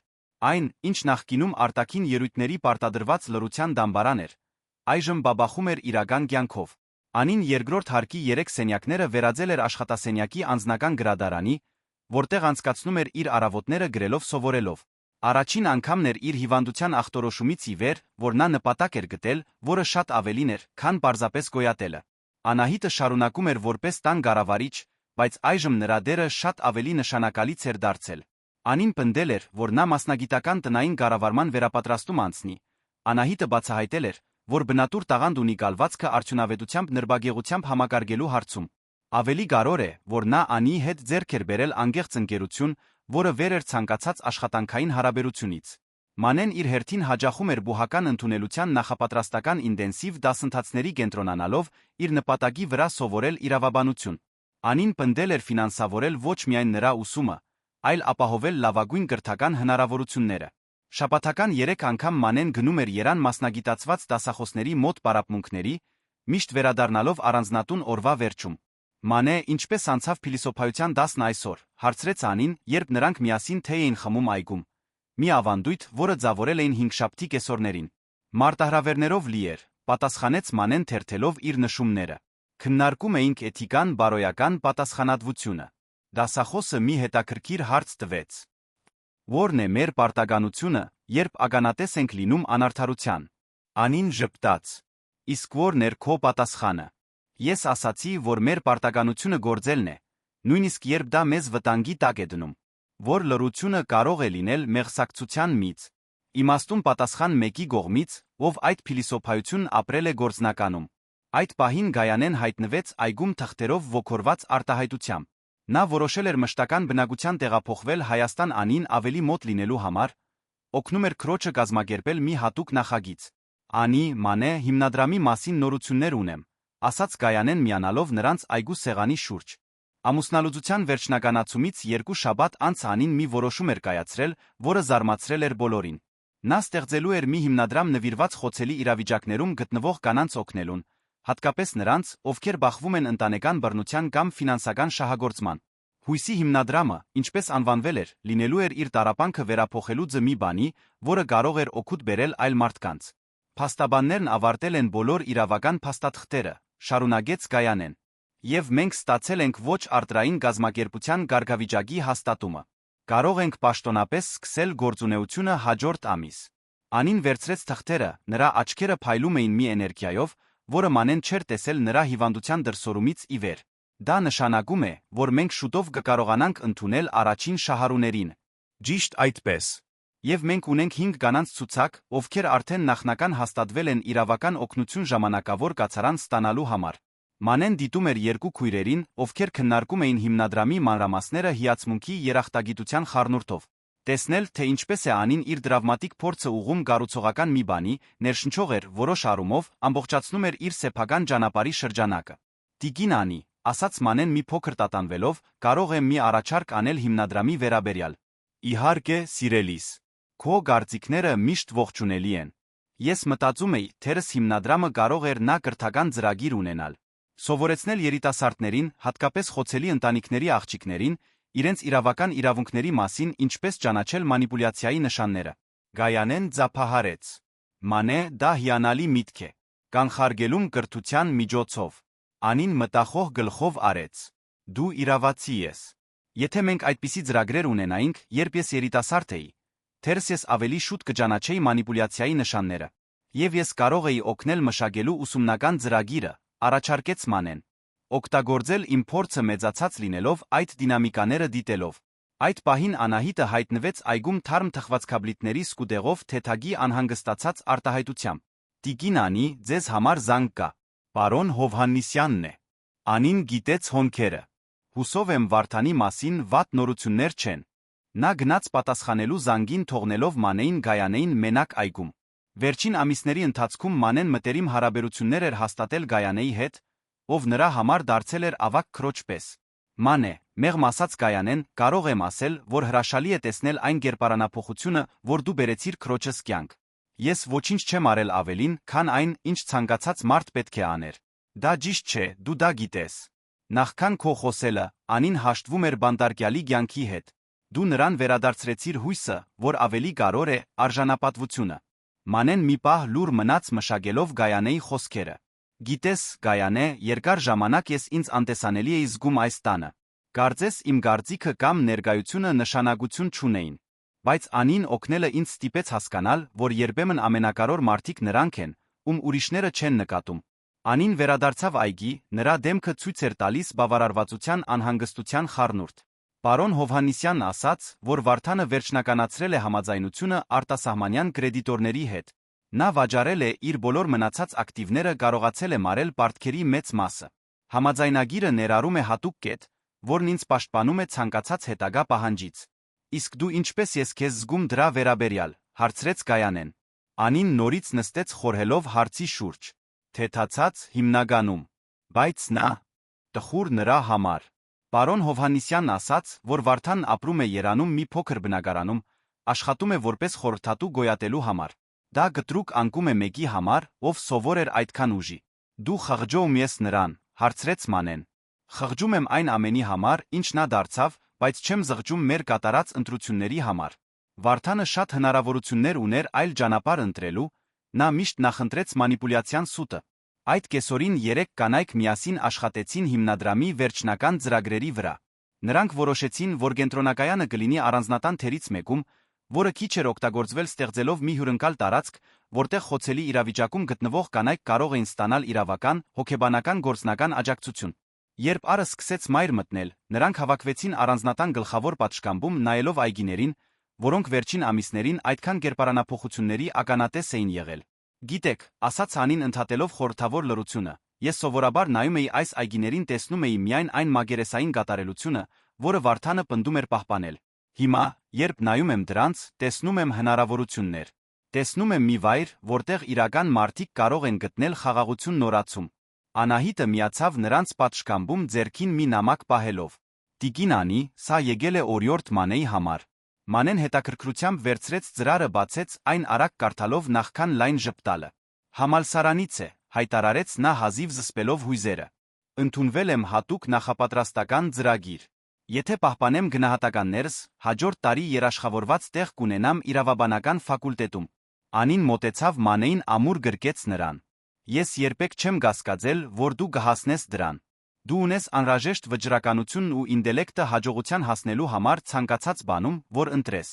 Այն, ինչ նախկինում արտաքին ելույթների պարտադրված լռության դամբարան էր, այժմ բաբախում էր իրական կյանքով։ Անին երկրորդ հարկի 3 սենյակները վերածել էր աշխատասենյակի անձնական գրադարանի, որտեղ անցկացնում էր իր առավոտները գրելով սովորելով։ Առաջին անգամն էր իր հիվանդության ախտորոշումից ի վեր, որ նա նպատակ էր գտել, որը շատ ավելին էր, քան պարզապես գոյատելը։ Անահիտը շարունակում էր որպես տան կառավարիչ, բայց այժմ նրա դերը շատ ավելի նշանակալից էր դարձել։ Անին պնդել էր, որ նա մասնագիտական տնային կառավարման վերապատրաստում անցնի։ Անահիտը բացահայտել էր, որ բնատուր տաղանդ ունի գալվածքը արդյունավետությամբ նրբագեղությամբ համակարգելու հարցում։ Ավելի կարևոր է, որ նա Անիի հետ ձեռք էր բերել անկեղծ ընկերություն, որը վեր էր ցանկացած աշխատանքային հարաբերությունից։ Մանեն իր հերթին հաջախում էր բուհական ընդունելության նախապատրաստական ինտենսիվ դասընթացների կենտրոնանալով իր նպատակի վրա սովորել իրավաբանություն։ Անին պնդել էր ֆինանսավորել ոչ միայն նրա ուսումը, այլ ապահովել լավագույն կրթական հնարավորությունները։ Շաբաթական 3 անգամ Մանեն գնում էր Երան մասնագիտացված դասախոսների մոտ պարապմունքների, միշտ վերադառնալով առանձնատուն օրվա վերջում։ Մանե, ինչպես անցավ փիլիսոփայության դասն այսօր, հարցրեց Անին, երբ նրանք միասին թեյ էին խմում այգում։ Մի ավանդույթ, որը ձավորել էին հինգշաբթի կեսօրներին։ Մարտահրավերներով լի էր, պատասխանեց Մանեն թերթելով իր նշումները։ Քննարկում էինք էթիկան, բարոյական պատասխանատվությունը։ Դասախոսը մի հետաքրքիր հարց տվեց. Որն է մեր պարտականությունը, երբ ականատես ենք լինում անարդարության։ Անին ժպտաց. Իսկ որն էր քո պատասխանը։ Ես ասացի, որ մեր պարտականությունը գործելն է, նույնիսկ երբ դա մեզ վտանգի տակ է դնում, որ լռությունը կարող է լինել մեղսակցության միծ։ Իմաստուն պատասխան մեկի կողմից, ով այդ փիլիսոփայությունն ապրել է գործնականում։ Այդ պահին Գայանեն հայտնվեց այգում թղթերով ոգորված արտահայտությամբ։ Նա որոշել էր մշտական բնակության տեղափոխվել Հայաստան Անին ավելի մոտ լինելու համար, օգնում էր քրոջը կազմակերպել մի հատուկ նախագիծ։ Անի, Մանե, հիմնադրամի մասին նորություններ ունեմ, ասաց Գայանեն միանալով նրանց այգու սեղանի շուրջ։ Ամուսնալուծության վերջնականացումից 2 շաբաթ անց Անին մի որոշում էր կայացրել, որը զարմացրել էր բոլորին։ Նա ստեղծելու էր մի հիմնադրամ նվիրված խոցելի իրավիճակներում գտնվող կանանց օգնելուն, հատկապես նրանց, ովքեր բախվում են ընտանեկան բռնության կամ ֆինանսական շահագործման։ Հույսի հիմնադրամը, ինչպես անվանվել էր, լինելու էր իր տառապանքը վերափոխելու ձմի բանի, որը կարող էր օգուտ բերել այլ մարդկանց։ Փաստաբաններն ավարտել են բոլոր իրավական փաստաթղթերը, շարունակեց Գայանեն։ Եվ մենք ստացել ենք ոչ արտրային գազམ་ակերպության կարգավիճակի հաստատումը։ Կարող ենք պաշտոնապես սկսել գործունեությունը հաջորդ ամիս։ Անին վերցրեց թղթերը, նրա աչքերը փայլում էին մի էներգիայով, որը Մանեն չէր տեսել նրա հիվանդության դրսևորումից ի վեր։ Դա նշանակում է, որ մենք շուտով կկարողանանք ընդունել առաջին շահառուներին։ Ճիշտ այդպես։ Եվ մենք ունենք 5 կանանց ցուցակ, ովքեր արդեն նախնական հաստատվել են իրավական օգնություն ժամանակավոր կացարան ստանալու համար։ Մանեն դիտում էր 2 քույրերին, ովքեր քննարկում էին հիմնադրամի մանրամասները հիացմունքի երախտագիտության խառնուրդով։ Տեսնել, թե ինչպես է Անին իր դրավմատիկ փորձը ուղղում կառուցողական մի բանի, ներշնչող էր որոշ առումով, ամբողջացնում էր իր սեփական ճանապարհի շրջանակը։ Տիկին Անի, ասաց Մանեն մի փոքր տատանվելով, կարող եմ մի առաջարկ անել հիմնադրամի վերաբերյալ։ Իհարկե, սիրելիս։ Քո կարծիքները միշտ ողջունելի են։ Ես մտածում էի, թերս հիմնադրամը կարող էր նա կրթական ծրագիր ունենալ։ Սովորեցնել երիտասարդներին, հատկապես խոցելի ընտանիքների աղջիկներին, իրենց իրավական իրավունքների մասին ինչպես ճանաչել մանիպուլյացիայի նշանները։ Գայանեն ձափահարեց։ Մանե, դա հիանալի միտք է։ Կանխարգելում կրթության միջոցով։ Անին մտախոհ գլխով արեց։ Դու իրավացի ես։ Եթե մենք այդպիսի ծրագրեր ունենայինք, երբ ես երիտասարդ էի, թերս ես ավելի շուտ կճանաչեի մանիպուլյացիայի նշանները։ Եվ ես կարող էի օգնել մշակելու ուսումնական ծրագիրը, առաջարկեց Մանեն։ Օգտագործել իմ փորձը մեծացած լինելով այդ դինամիկաները դիտելով։ Այդ պահին Անահիտը հայտնվեց այգում թարմ թխվածքաբլիթների սկուտեղով թեթագի անհանգստացած արտահայտությամբ։ Տիկին Անի, ձեզ համար զանգ կա։ Պարոն Հովհաննիսյանն է։ Անին գիտեց հոնքերը։ Հուսով եմ Վարդանի մասին վատ նորություններ չեն։ Նա գնաց պատասխանելու զանգին թողնելով Մանեին Գայանեին մենակ այգում։ Վերջին ամիսների ընթացքում Մանեն մտերիմ հարաբերություններ էր հաստատել Գայանեի հետ, ով նրա համար դարձել էր ավագ քրոջ պես։ Մանե, մեղմ ասաց Գայանեն, կարող եմ ասել, որ հրաշալի է տեսնել այն կերպարանափոխությունը, որ դու բերեցիր քրոջս կյանք։ Ես ոչինչ չեմ արել ավելին, քան այն, ինչ ցանկացած մարդ պետք է աներ։ Դա ճիշտ չէ, դու դա գիտես։ Նախքան քո խոսելը, Անին հաշտվում էր բանտարկյալի կյանքի հետ։ Դու նրան վերադարձրեցիր հույսը, որ ավելի կարևոր է արժանապատվությունը։ Մանեն մի պահ լուր մնաց մշակելով Գայանեի խոսքերը։ Գիտես, Գայանե, երկար ժամանակ ես ինձ անտեսանելի էի զգում այս տանը։ Կարծես իմ կարծիքը կամ ներկայությունը նշանակություն չունեին։ Բայց Անին օգնելը ինձ ստիպեց հասկանալ, որ երբեմն ամենակարևոր մարդիկ նրանք են, ում ուրիշները չեն նկատում։ Անին վերադարձավ այգի, նրա դեմքը ցույց էր տալիս բավարարվածության անհանգստության խառնուրդ։ Պարոն Հովհաննիսյանն ասաց, որ Վարդանը վերջնականացրել է համաձայնությունը արտասահմանյան կրեդիտորների հետ։ Նա վաճառել է իր բոլոր մնացած ակտիվները, կարողացել է մարել պարտքերի մեծ մասը։ Համաձայնագիրը ներառում է հատուկ կետ, որն ինձ պաշտպանում է ցանկացած հետագա պահանջից։ Իսկ դու ինչպես ես քեզ զգում դրա վերաբերյալ, հարցրեց Գայանեն։ Անին նորից նստեց խորհելով հարցի շուրջ։ Թեթացած հիմնagանում։ Բայց նա տխուր նրա համար։ Պարոն Հովհաննիսյանն ասաց, որ Վարդանն ապրում է Երանում մի փոքր բնակարանում, աշխատում է որպես խորհրդատու գոյատելու համար։ Դա կտրուկ անկում է մեկի համար, ով սովոր էր այդքան ուժի։ Դու խղճում ես նրան, հարցրեց Մանեն։ Խղճում եմ այն ամենի համար, ինչ նա դարձավ, բայց չեմ զղջում մեր կատարած ընտրությունների համար։ Վարդանը շատ հնարավորություններ ուներ այլ ճանապարհ ընտրելու, նա միշտ նախընտրեց մանիպուլյացիան սուտը։ Այդ կեսօրին 3 կանայք միասին աշխատեցին հիմնադրամի վերջնական ծրագրերի վրա։ Նրանք որոշեցին, որ կենտրոնակայանը կլինի առանձնատան թերից մեկում, որը քիչ էր օգտագործվել, ստեղծելով մի հյուրընկալ տարածք, որտեղ խոցելի իրավիճակում գտնվող կանայք կարող էին ստանալ իրավական, հոգեբանական գործնական աջակցություն։ Երբ առը սկսեց մայր մտնել, նրանք հավաքվեցին առանձնատան գլխավոր պատշգամբում, նայելով այգիներին, որոնք վերջին ամիսներին այդքան կերպարանափոխությունների ականատես էին եղել։ Գիտեք, ասաց Անին ընդհատելով խորհրդավոր լռությունը, ես սովորաբար նայում էի այս այգիներին, տեսնում էի միայն այն մագերեսային կատարելությունը, որը Վարդանը պնդում էր պահպանել։ Հիմա, երբ նայում եմ դրանց, տեսնում եմ հնարավորություններ։ Տեսնում եմ մի վայր, որտեղ իրական մարդիկ կարող են գտնել խաղաղություն նորացում։ Անահիտը միացավ նրանց պատշգամբում ձեռքին մի նամակ պահելով։ Տիկին Անի, սա եկել է օրիորդ Մանեի համար։ Մանեն հետաքրքրությամբ վերցրեց ծրարը, բացեց այն արագ կարդալով նախքան լայն ժպտալը։ Համալսարանից է, հայտարարեց նա հազիվ զսպելով հույզերը։ Ընդունվել եմ հատուկ նախապատրաստական ծրագիր։ Եթե պահպանեմ գնահատականներս, հաջորդ տարի երաշխավորված տեղ կունենամ իրավաբանական ֆակուլտետում։ Անին մոտեցավ Մանեին, ամուր գրկեց նրան։ Ես երբեք չեմ կասկածել, որ դու կհասնես դրան։ Դու ունես անհրաժեշտ վճռականությունն ու ինտելեկտը հաջողության հասնելու համար ցանկացած բանում, որ ընտրես։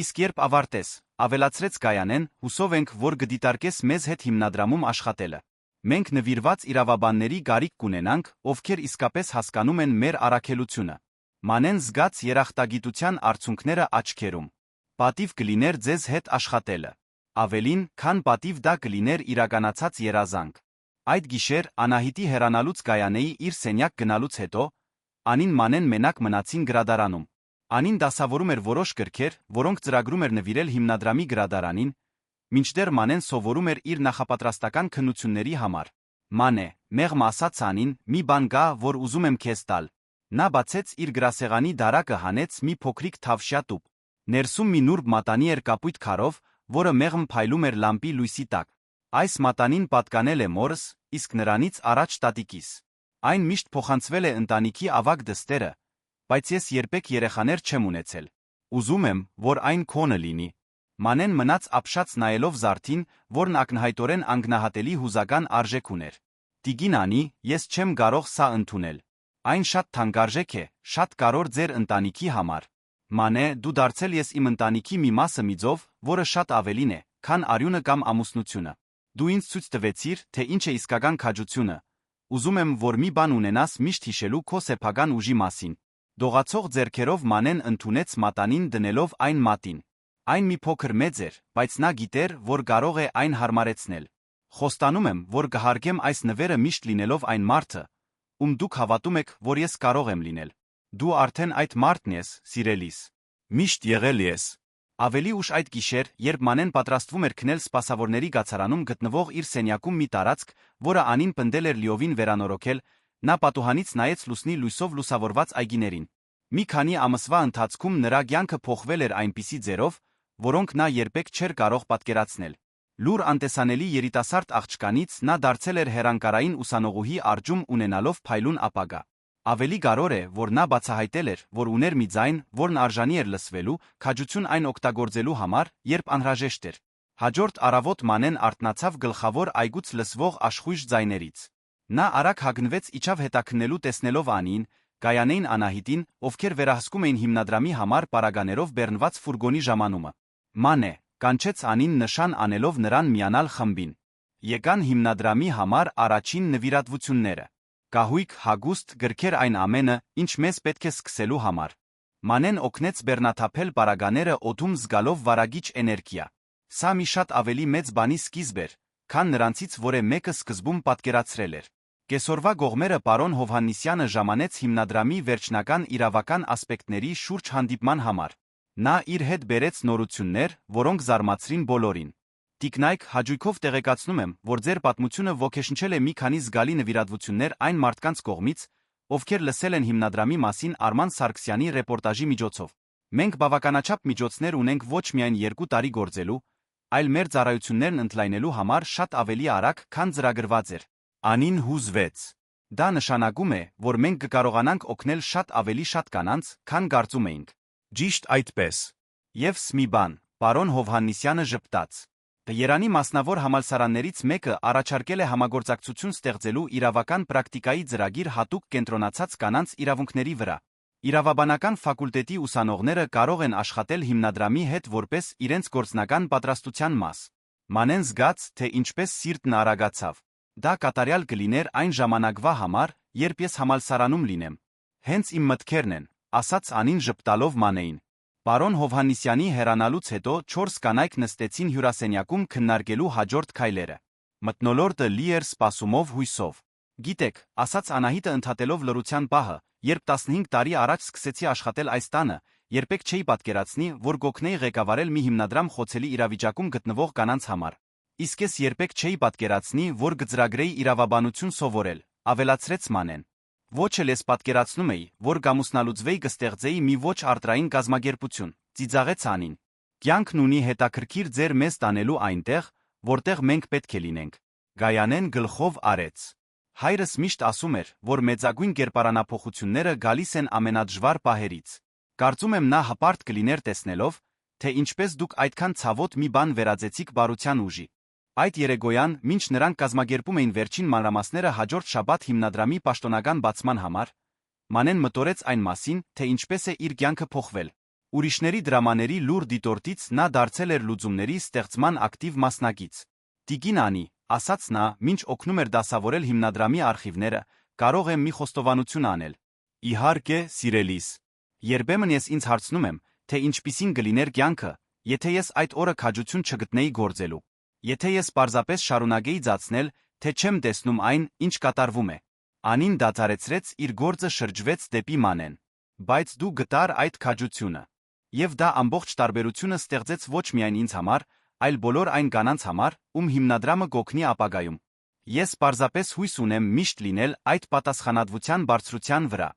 Իսկ երբ ավարտես, ավելացրեց Գայանեն, հուսով ենք, որ կդիտարկես մեզ հետ հիմնադրամում աշխատելը։ Մենք նվիրված իրավաբանների գարիք կունենանք, ովքեր իսկապես հասկանում են մեր առաքելությունը։ Մանեն զգաց երախտագիտության արդյունքները աչքերում։ Պատիվ կլիներ ձեզ հետ աշխատելը։ Ավելին, քան պատիվ, դա կլիներ իրականացած երազանք։ Այդ գիշեր Անահիտի հեռանալուց Գայանեի իր սենյակ գնալուց հետո Անին Մանեն մենակ մնացին գրադարանում։ Անին դասավորում էր որոշ գրքեր, որոնք ծրագրում էր նվիրել հիմնադրամի գրադարանին, մինչդեռ Մանեն սովորում էր իր նախապատրաստական քննությունների համար։ Մանե, մեղմ ասաց Անին, մի բան կա, որ ուզում եմ քեզ տալ։ Նա բացեց իր գրասեղանի դարակը, հանեց մի փոքրիկ թավշյա տուփ։ Ներսում մի նուրբ մատանի էր կապույտ քարով, որը մեղմ փայլում էր լամպի լույսի տակ։ Այս մատանին պատկանել է մորս, իսկ նրանից առաջ տատիկիս։ Այն միշտ փոխանցվել է ընտանիքի ավագ դստերը, բայց ես երբեք երեխաներ չեմ ունեցել։ Ուզում եմ, որ այն քոնը լինի։ Մանեն մնաց ապշած նայելով զարդին, որն ակնհայտորեն անգնահատելի հուզական արժեք ուներ։ Տիկին Անի, ես չեմ կարող սա ընդունել։ Այն շատ թանկարժեք է, շատ կարևոր ձեր ընտանիքի համար։ Մանե, դու դարձել ես իմ ընտանիքի մի մասը մի ձով, որը շատ ավելին է, քան արյունը կամ ամուսնությունը։ Դու ինձ ցույց տվեցիր, թե ինչ է իսկական քաջությունը։ Ուզում եմ, որ մի բան ունենաս միշտ հիշելու քո սեփական ուժի մասին։ Դողացող ձեռքերով Մանեն ընդունեց մատանին, դնելով այն մատին։ Այն մի փոքր մեծ էր, բայց նա գիտեր, որ կարող է այն հարմարեցնել։ Խոստանում եմ, որ կհարգեմ այս նվերը միշտ լինելով այն մարդը, ում դուք հավատում եք, որ ես կարող եմ լինել։ Դու արդեն այդ մարդն ես, սիրելիս։ Միշտ եղել ես։ Ավելի ուշ այդ գիշեր, երբ Մանեն պատրաստվում էր քնել սպասավորների կացարանում գտնվող իր սենյակում մի տարածք, որը Անին պնդել էր լիովին վերանորոգել, նա պատուհանից նայեց լուսնի լույսով լուսավորված այգիներին։ Մի քանի ամսվա ընթացքում նրա կյանքը փոխվել էր այնպիսի ձևով, որոնք նա երբեք չէր կարող պատկերացնել։ Լուր անտեսանելի երիտասարդ աղջկանից նա դարձել էր հեռանկարային ուսանողուհի արջում ունենալով փայլուն ապագա։ Ավելի կարևոր է, որ նա բացահայտել էր, որ ուներ մի ձայն, որն արժանի էր լսվելու, քաջություն այն օգտագործելու համար, երբ անհրաժեշտ էր։ Հաջորդ առավոտ Մանեն արթնացավ գլխավոր այգուց լսվող աշխույժ ձայներից։ Նա արագ հագնվեց, իջավ հետաքննելու, տեսնելով Անիին, Գայանեին, Անահիտին, ովքեր վերահսկում էին հիմնադրամի համար պարագաներով բեռնված ֆուրգոնի ժամանումը։ Մանե, կանչեց Անին, նշան անելով նրան միանալ խմբին։ Եկան հիմնադրամի համար առաջին նվիրատվությունները։ Կահույք, հագուստ, գրքեր, այն ամենը, ինչ մեզ պետք է սկսելու համար։ Մանեն օգնեց բեռնաթափել պարագաները օդում զգալով վարագիչ էներգիա։ Սա մի շատ ավելի մեծ բանի սկիզբ էր, քան նրանցից որևէ մեկը սկզբում պատկերացրել էր։ Կեսօրվա գողմերը պարոն Հովհաննիսյանը ժամանեց հիմնադրամի վերջնական իրավական ասպեկտների շուրջ հանդիպման համար։ Նա իր հետ բերեց նորություններ, որոնք զարմացրին բոլորին։ Տիկնայք, հաճույքով տեղեկացնում եմ, որ ձեր պատմությունը ոգեշնչել է մի քանի զգալի նվիրատվություններ այն մարդկանց կողմից, ովքեր լսել են հիմնադրամի մասին Արման Սարգսյանի ռեպորտաժի միջոցով։ Մենք բավականաչափ միջոցներ ունենք ոչ միայն 2 տարի գործելու, այլ մեր ծառայություններն ընդլայնելու համար շատ ավելի արագ, քան ծրագրված էր։ Անին հուզվեց։ Դա նշանակում է, որ մենք կկարողանանք օգնել շատ ավելի շատ կանանց, քան կարծում էինք։ Ճիշտ այդպես։ Եվս մի բան, պարոն Հովհաննիսյանը ժպտաց։ Երանի մասնավոր համալսարաններից մեկը առաջարկել է համագործակցություն ստեղծելու իրավական պրակտիկայի ծրագիր հատուկ կենտրոնացած կանանց իրավունքների վրա։ Իրավաբանական ֆակուլտետի ուսանողները կարող են աշխատել հիմնադրամի հետ որպես իրենց գործնական պատրաստության մաս։ Մանեն զգաց, թե ինչպես սիրտն արագացավ։ Դա կատարյալ կլիներ այն ժամանակվա համար, երբ ես համալսարանում լինեմ։ Հենց իմ մտքերն են, ասաց Անին ժպտալով Մանեին։ Պարոն Հովհաննիսյանի հեռանալուց հետո 4 կանայք նստեցին հյուրասենյակում քննարկելու հաջորդ քայլերը։ Մթնոլորտը լի էր սպասումով հույսով։ Գիտեք, ասաց Անահիտը ընդհատելով լռության պահը, երբ 15 տարի առաջ սկսեցի աշխատել այս տանը, երբեք չէի պատկերացնի, որ կօգնեի ղեկավարել մի հիմնադրամ խոցելի իրավիճակում գտնվող կանանց համար։ Իսկ ես երբեք չէի պատկերացնի, որ կծրագրեի իրավաբանություն սովորել, ավելացրեց Մանեն։ Ոչ էլ ես պատկերացնում էի, որ գամուսնալուծվեի կստեղծեի մի ոչ արտրային կազմակերպություն, ծիծաղեց Անին։ Կյանքն ունի հետաքրքիր ձեր մեզ տանելու այնտեղ, որտեղ մենք պետք է լինենք։ Գայանեն գլխով արեց։ Հայրս միշտ ասում էր, որ մեծագույն կերպարանափոխությունները գալիս են ամենադժվար պահերից։ Կարծում եմ նա հպարտ կլիներ տեսնելով, թե ինչպես դուք այդքան ցավոտ մի բան վերածեցիք բարության ուժի։ Այդ երեկոյան, մինչ նրանք կազմակերպում էին վերջին մանրամասները հաջորդ շաբաթ հիմնադրամի պաշտոնական բացման համար, Մանեն մտորեց այն մասին, թե ինչպես է իր կյանքը փոխվել։ Ուրիշների դրամաների լուր դիտորդից նա դարձել էր լուծումների ստեղծման ակտիվ մասնակից։ Տիկին Անի, ասաց նա, մինչ օգնում էր դասավորել հիմնադրամի արխիվները, կարող եմ մի խոստովանություն անել։ Իհարկե, սիրելիս։ Երբեմն ես ինձ հարցնում եմ, թե ինչպիսին կլիներ կյանքը, եթե ես այդ օրը քաջություն չգտնեի գործելու։ Եթե ես պարզապես շարունակեի ձացնել, թե չեմ տեսնում այն, ինչ կատարվում է։ Անին դադարեցրեց իր գործը շրջվեց դեպի Մանեն։ Բայց դու գտար այդ քաջությունը։ Եվ դա ամբողջ տարբերությունը ստեղծեց ոչ միայն ինձ համար, այլ բոլոր այն կանանց համար, ում հիմնադրամը կօգնի ապագայում։ Ես պարզապես հույս ունեմ միշտ լինել այդ պատասխանատվության բարձրության վրա։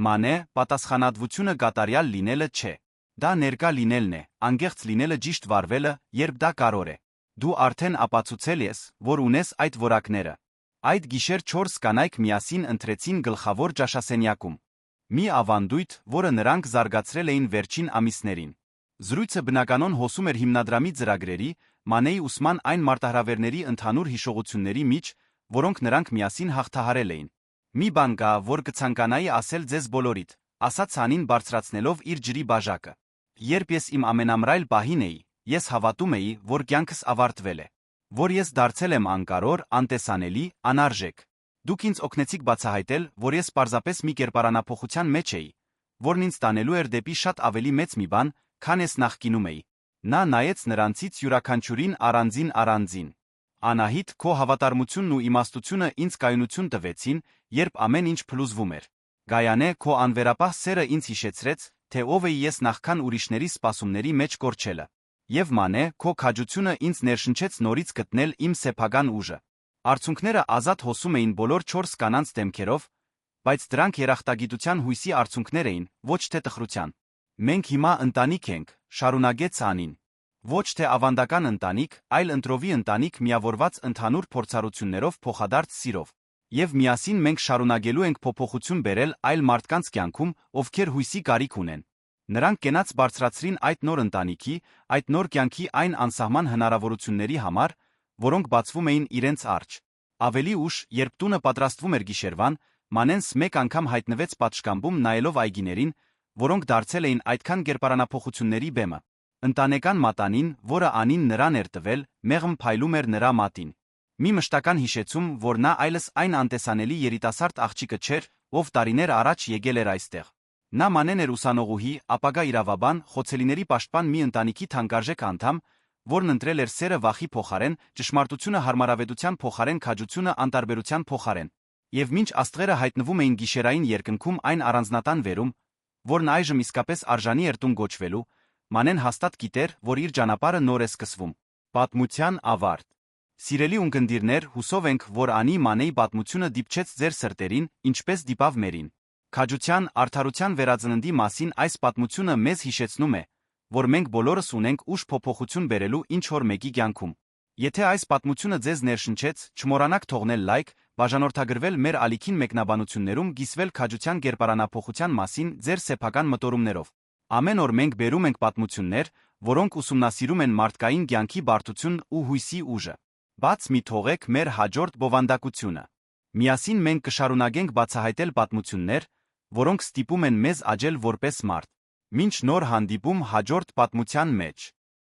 Մանե, պատասխանատվությունը կատարյալ լինելը չէ։ Դա ներկա լինելն է, անկեղծ լինելը ճիշտ վարվելը, երբ դա կարոր է։ Դու արդեն ապացուցել ես, որ ունես այդ որակները։ Այդ գիշեր 4 կանայք միասին ընթրեցին գլխավոր ճաշասենյակում։ Մի ավանդույթ, որը նրանք զարգացրել էին վերջին ամիսներին։ Զրույցը բնականon հոսում էր հիմնադրամի ծրագրերի, Մանեի ուսման այն մարտահրավերների ընդհանուր հիշողությունների միջ, որոնք նրանք միասին հաղթահարել էին։ Մի բան կա, որ կցանկանայի ասել ձեզ բոլորիդ, ասաց Անին բարձրացնելով իր ջրի բաժակը։ Երբ ես իմ ամենամռայլ պահին էի, ես հավատում էի, որ կյանքս ավարտվել է, որ ես դարձել եմ անկարոր, անտեսանելի, անարժեք։ Դուք ինձ օգնեցիք բացահայտել, որ ես պարզապես մի կերպարանափոխության մեջ էի, որն ինձ տանելու էր դեպի շատ ավելի մեծ մի բան, քան ես նախկինում էի։ Նա նայեց նրանցից յուրաքանչյուրին առանձին։ Անահիտ, քո հավատարմությունն ու իմաստությունը ինձ կայունություն տվեցին, երբ ամեն ինչ փլուզվում էր։ Գայանե, քո անվերապահ սերը ինձ հիշեցրեց, թե ով էի ես նախքան ուրիշների սպասումների մեջ կորչելը։ Եվ Մանե, քո քաջությունը ինձ ներշնչեց նորից գտնել իմ սեփական ուժը։ Արցունքները ազատ հոսում էին բոլոր 4 կանանց դեմքերով, բայց դրանք երախտագիտության հույսի արցունքներ էին, ոչ թե տխրության։ Մենք հիմա ընտանիք ենք, շարունակեց Անին։ Ոչ թե ավանդական ընտանիք, այլ ընտրովի ընտանիք միավորված ընդհանուր փորձառություններով փոխադարձ սիրով։ Եվ միասին մենք շարունակելու ենք փոփոխություն բերել այլ մարդկանց կյանքում, ովքեր հույսի կարիք ունեն։ Նրանք կենաց բարձրացրին այդ նոր ընտանիքի, այդ նոր կյանքի այն անսահման հնարավորությունների համար, որոնք բացվում էին իրենց առջ։ Ավելի ուշ, երբ տունը պատրաստվում էր գիշերվան, Մանենս մեկ անգամ հայտնվեց պատշգամբում նայելով այգիներին, որոնք դարձել էին այդքան կերպարանափոխությունների բեմը։ Ընտանեկան մատանին, որը Անին նրան էր տվել, մեղմ փայլում էր նրա մատին։ Մի մշտական հիշեցում, որ նա այլս այն անտեսանելի երիտասարդ աղջիկը չէր, ով տարիներ առաջ եկել էր այստեղ։ Նա Մանեն էր ուսանողուհի, ապագա իրավաբան, խոցելիների պաշտպան մի ընտանիքի թանկարժեք անդամ, որն ընտրել էր սերը վախի փոխարեն, ճշմարտությունը հարմարավետության փոխարեն, քաջությունը անտարբերության փոխարեն։ Եվ մինչ աստղերը հայտնվում էին գիշերային երկնքում այն առանձնատան վերում, որն այժմ իսկապես արժանի էր տուն գոչվելու, Մանեն հաստատ գիտեր, որ իր ճանապարհը նոր է սկսվում։ Պատմության ավարտ։ Սիրելի ունկնդիրներ, հուսով ենք, որ Անի Մանեի պատմությունը դիպչեց ձեր սրտերին, ինչպես դիպավ մերին։ Քաջության, արդարության վերածննդի մասին այս պատմությունը մեզ հիշեցնում է, որ մենք բոլորս ունենք ուժ փոփոխություն բերելու ինչ-որ մեկի կյանքում։ Եթե այս պատմությունը ձեզ ներշնչեց, չմոռանաք թողնել լայք, բաժանորդագրվել մեր ալիքին մեկնաբանություններում, կիսվել քաջության կերպարանափոխության մասին ձեր սեփական մտորումներով։ Ամեն օր մենք բերում ենք պատմություններ, որոնք ուսումնասիրում են մարդկային կյանքի բարդությունն ու հույսի ուժը։ Բաց մի թողեք մեր հաջորդ բովանդակությունը։ Միասին մենք կշարունակենք բացահայտել պատմություններ, որոնք ստիպում են մեզ աճել որպես մարդ։ Մինչ նոր հանդիպում հաջորդ պատմության մեջ։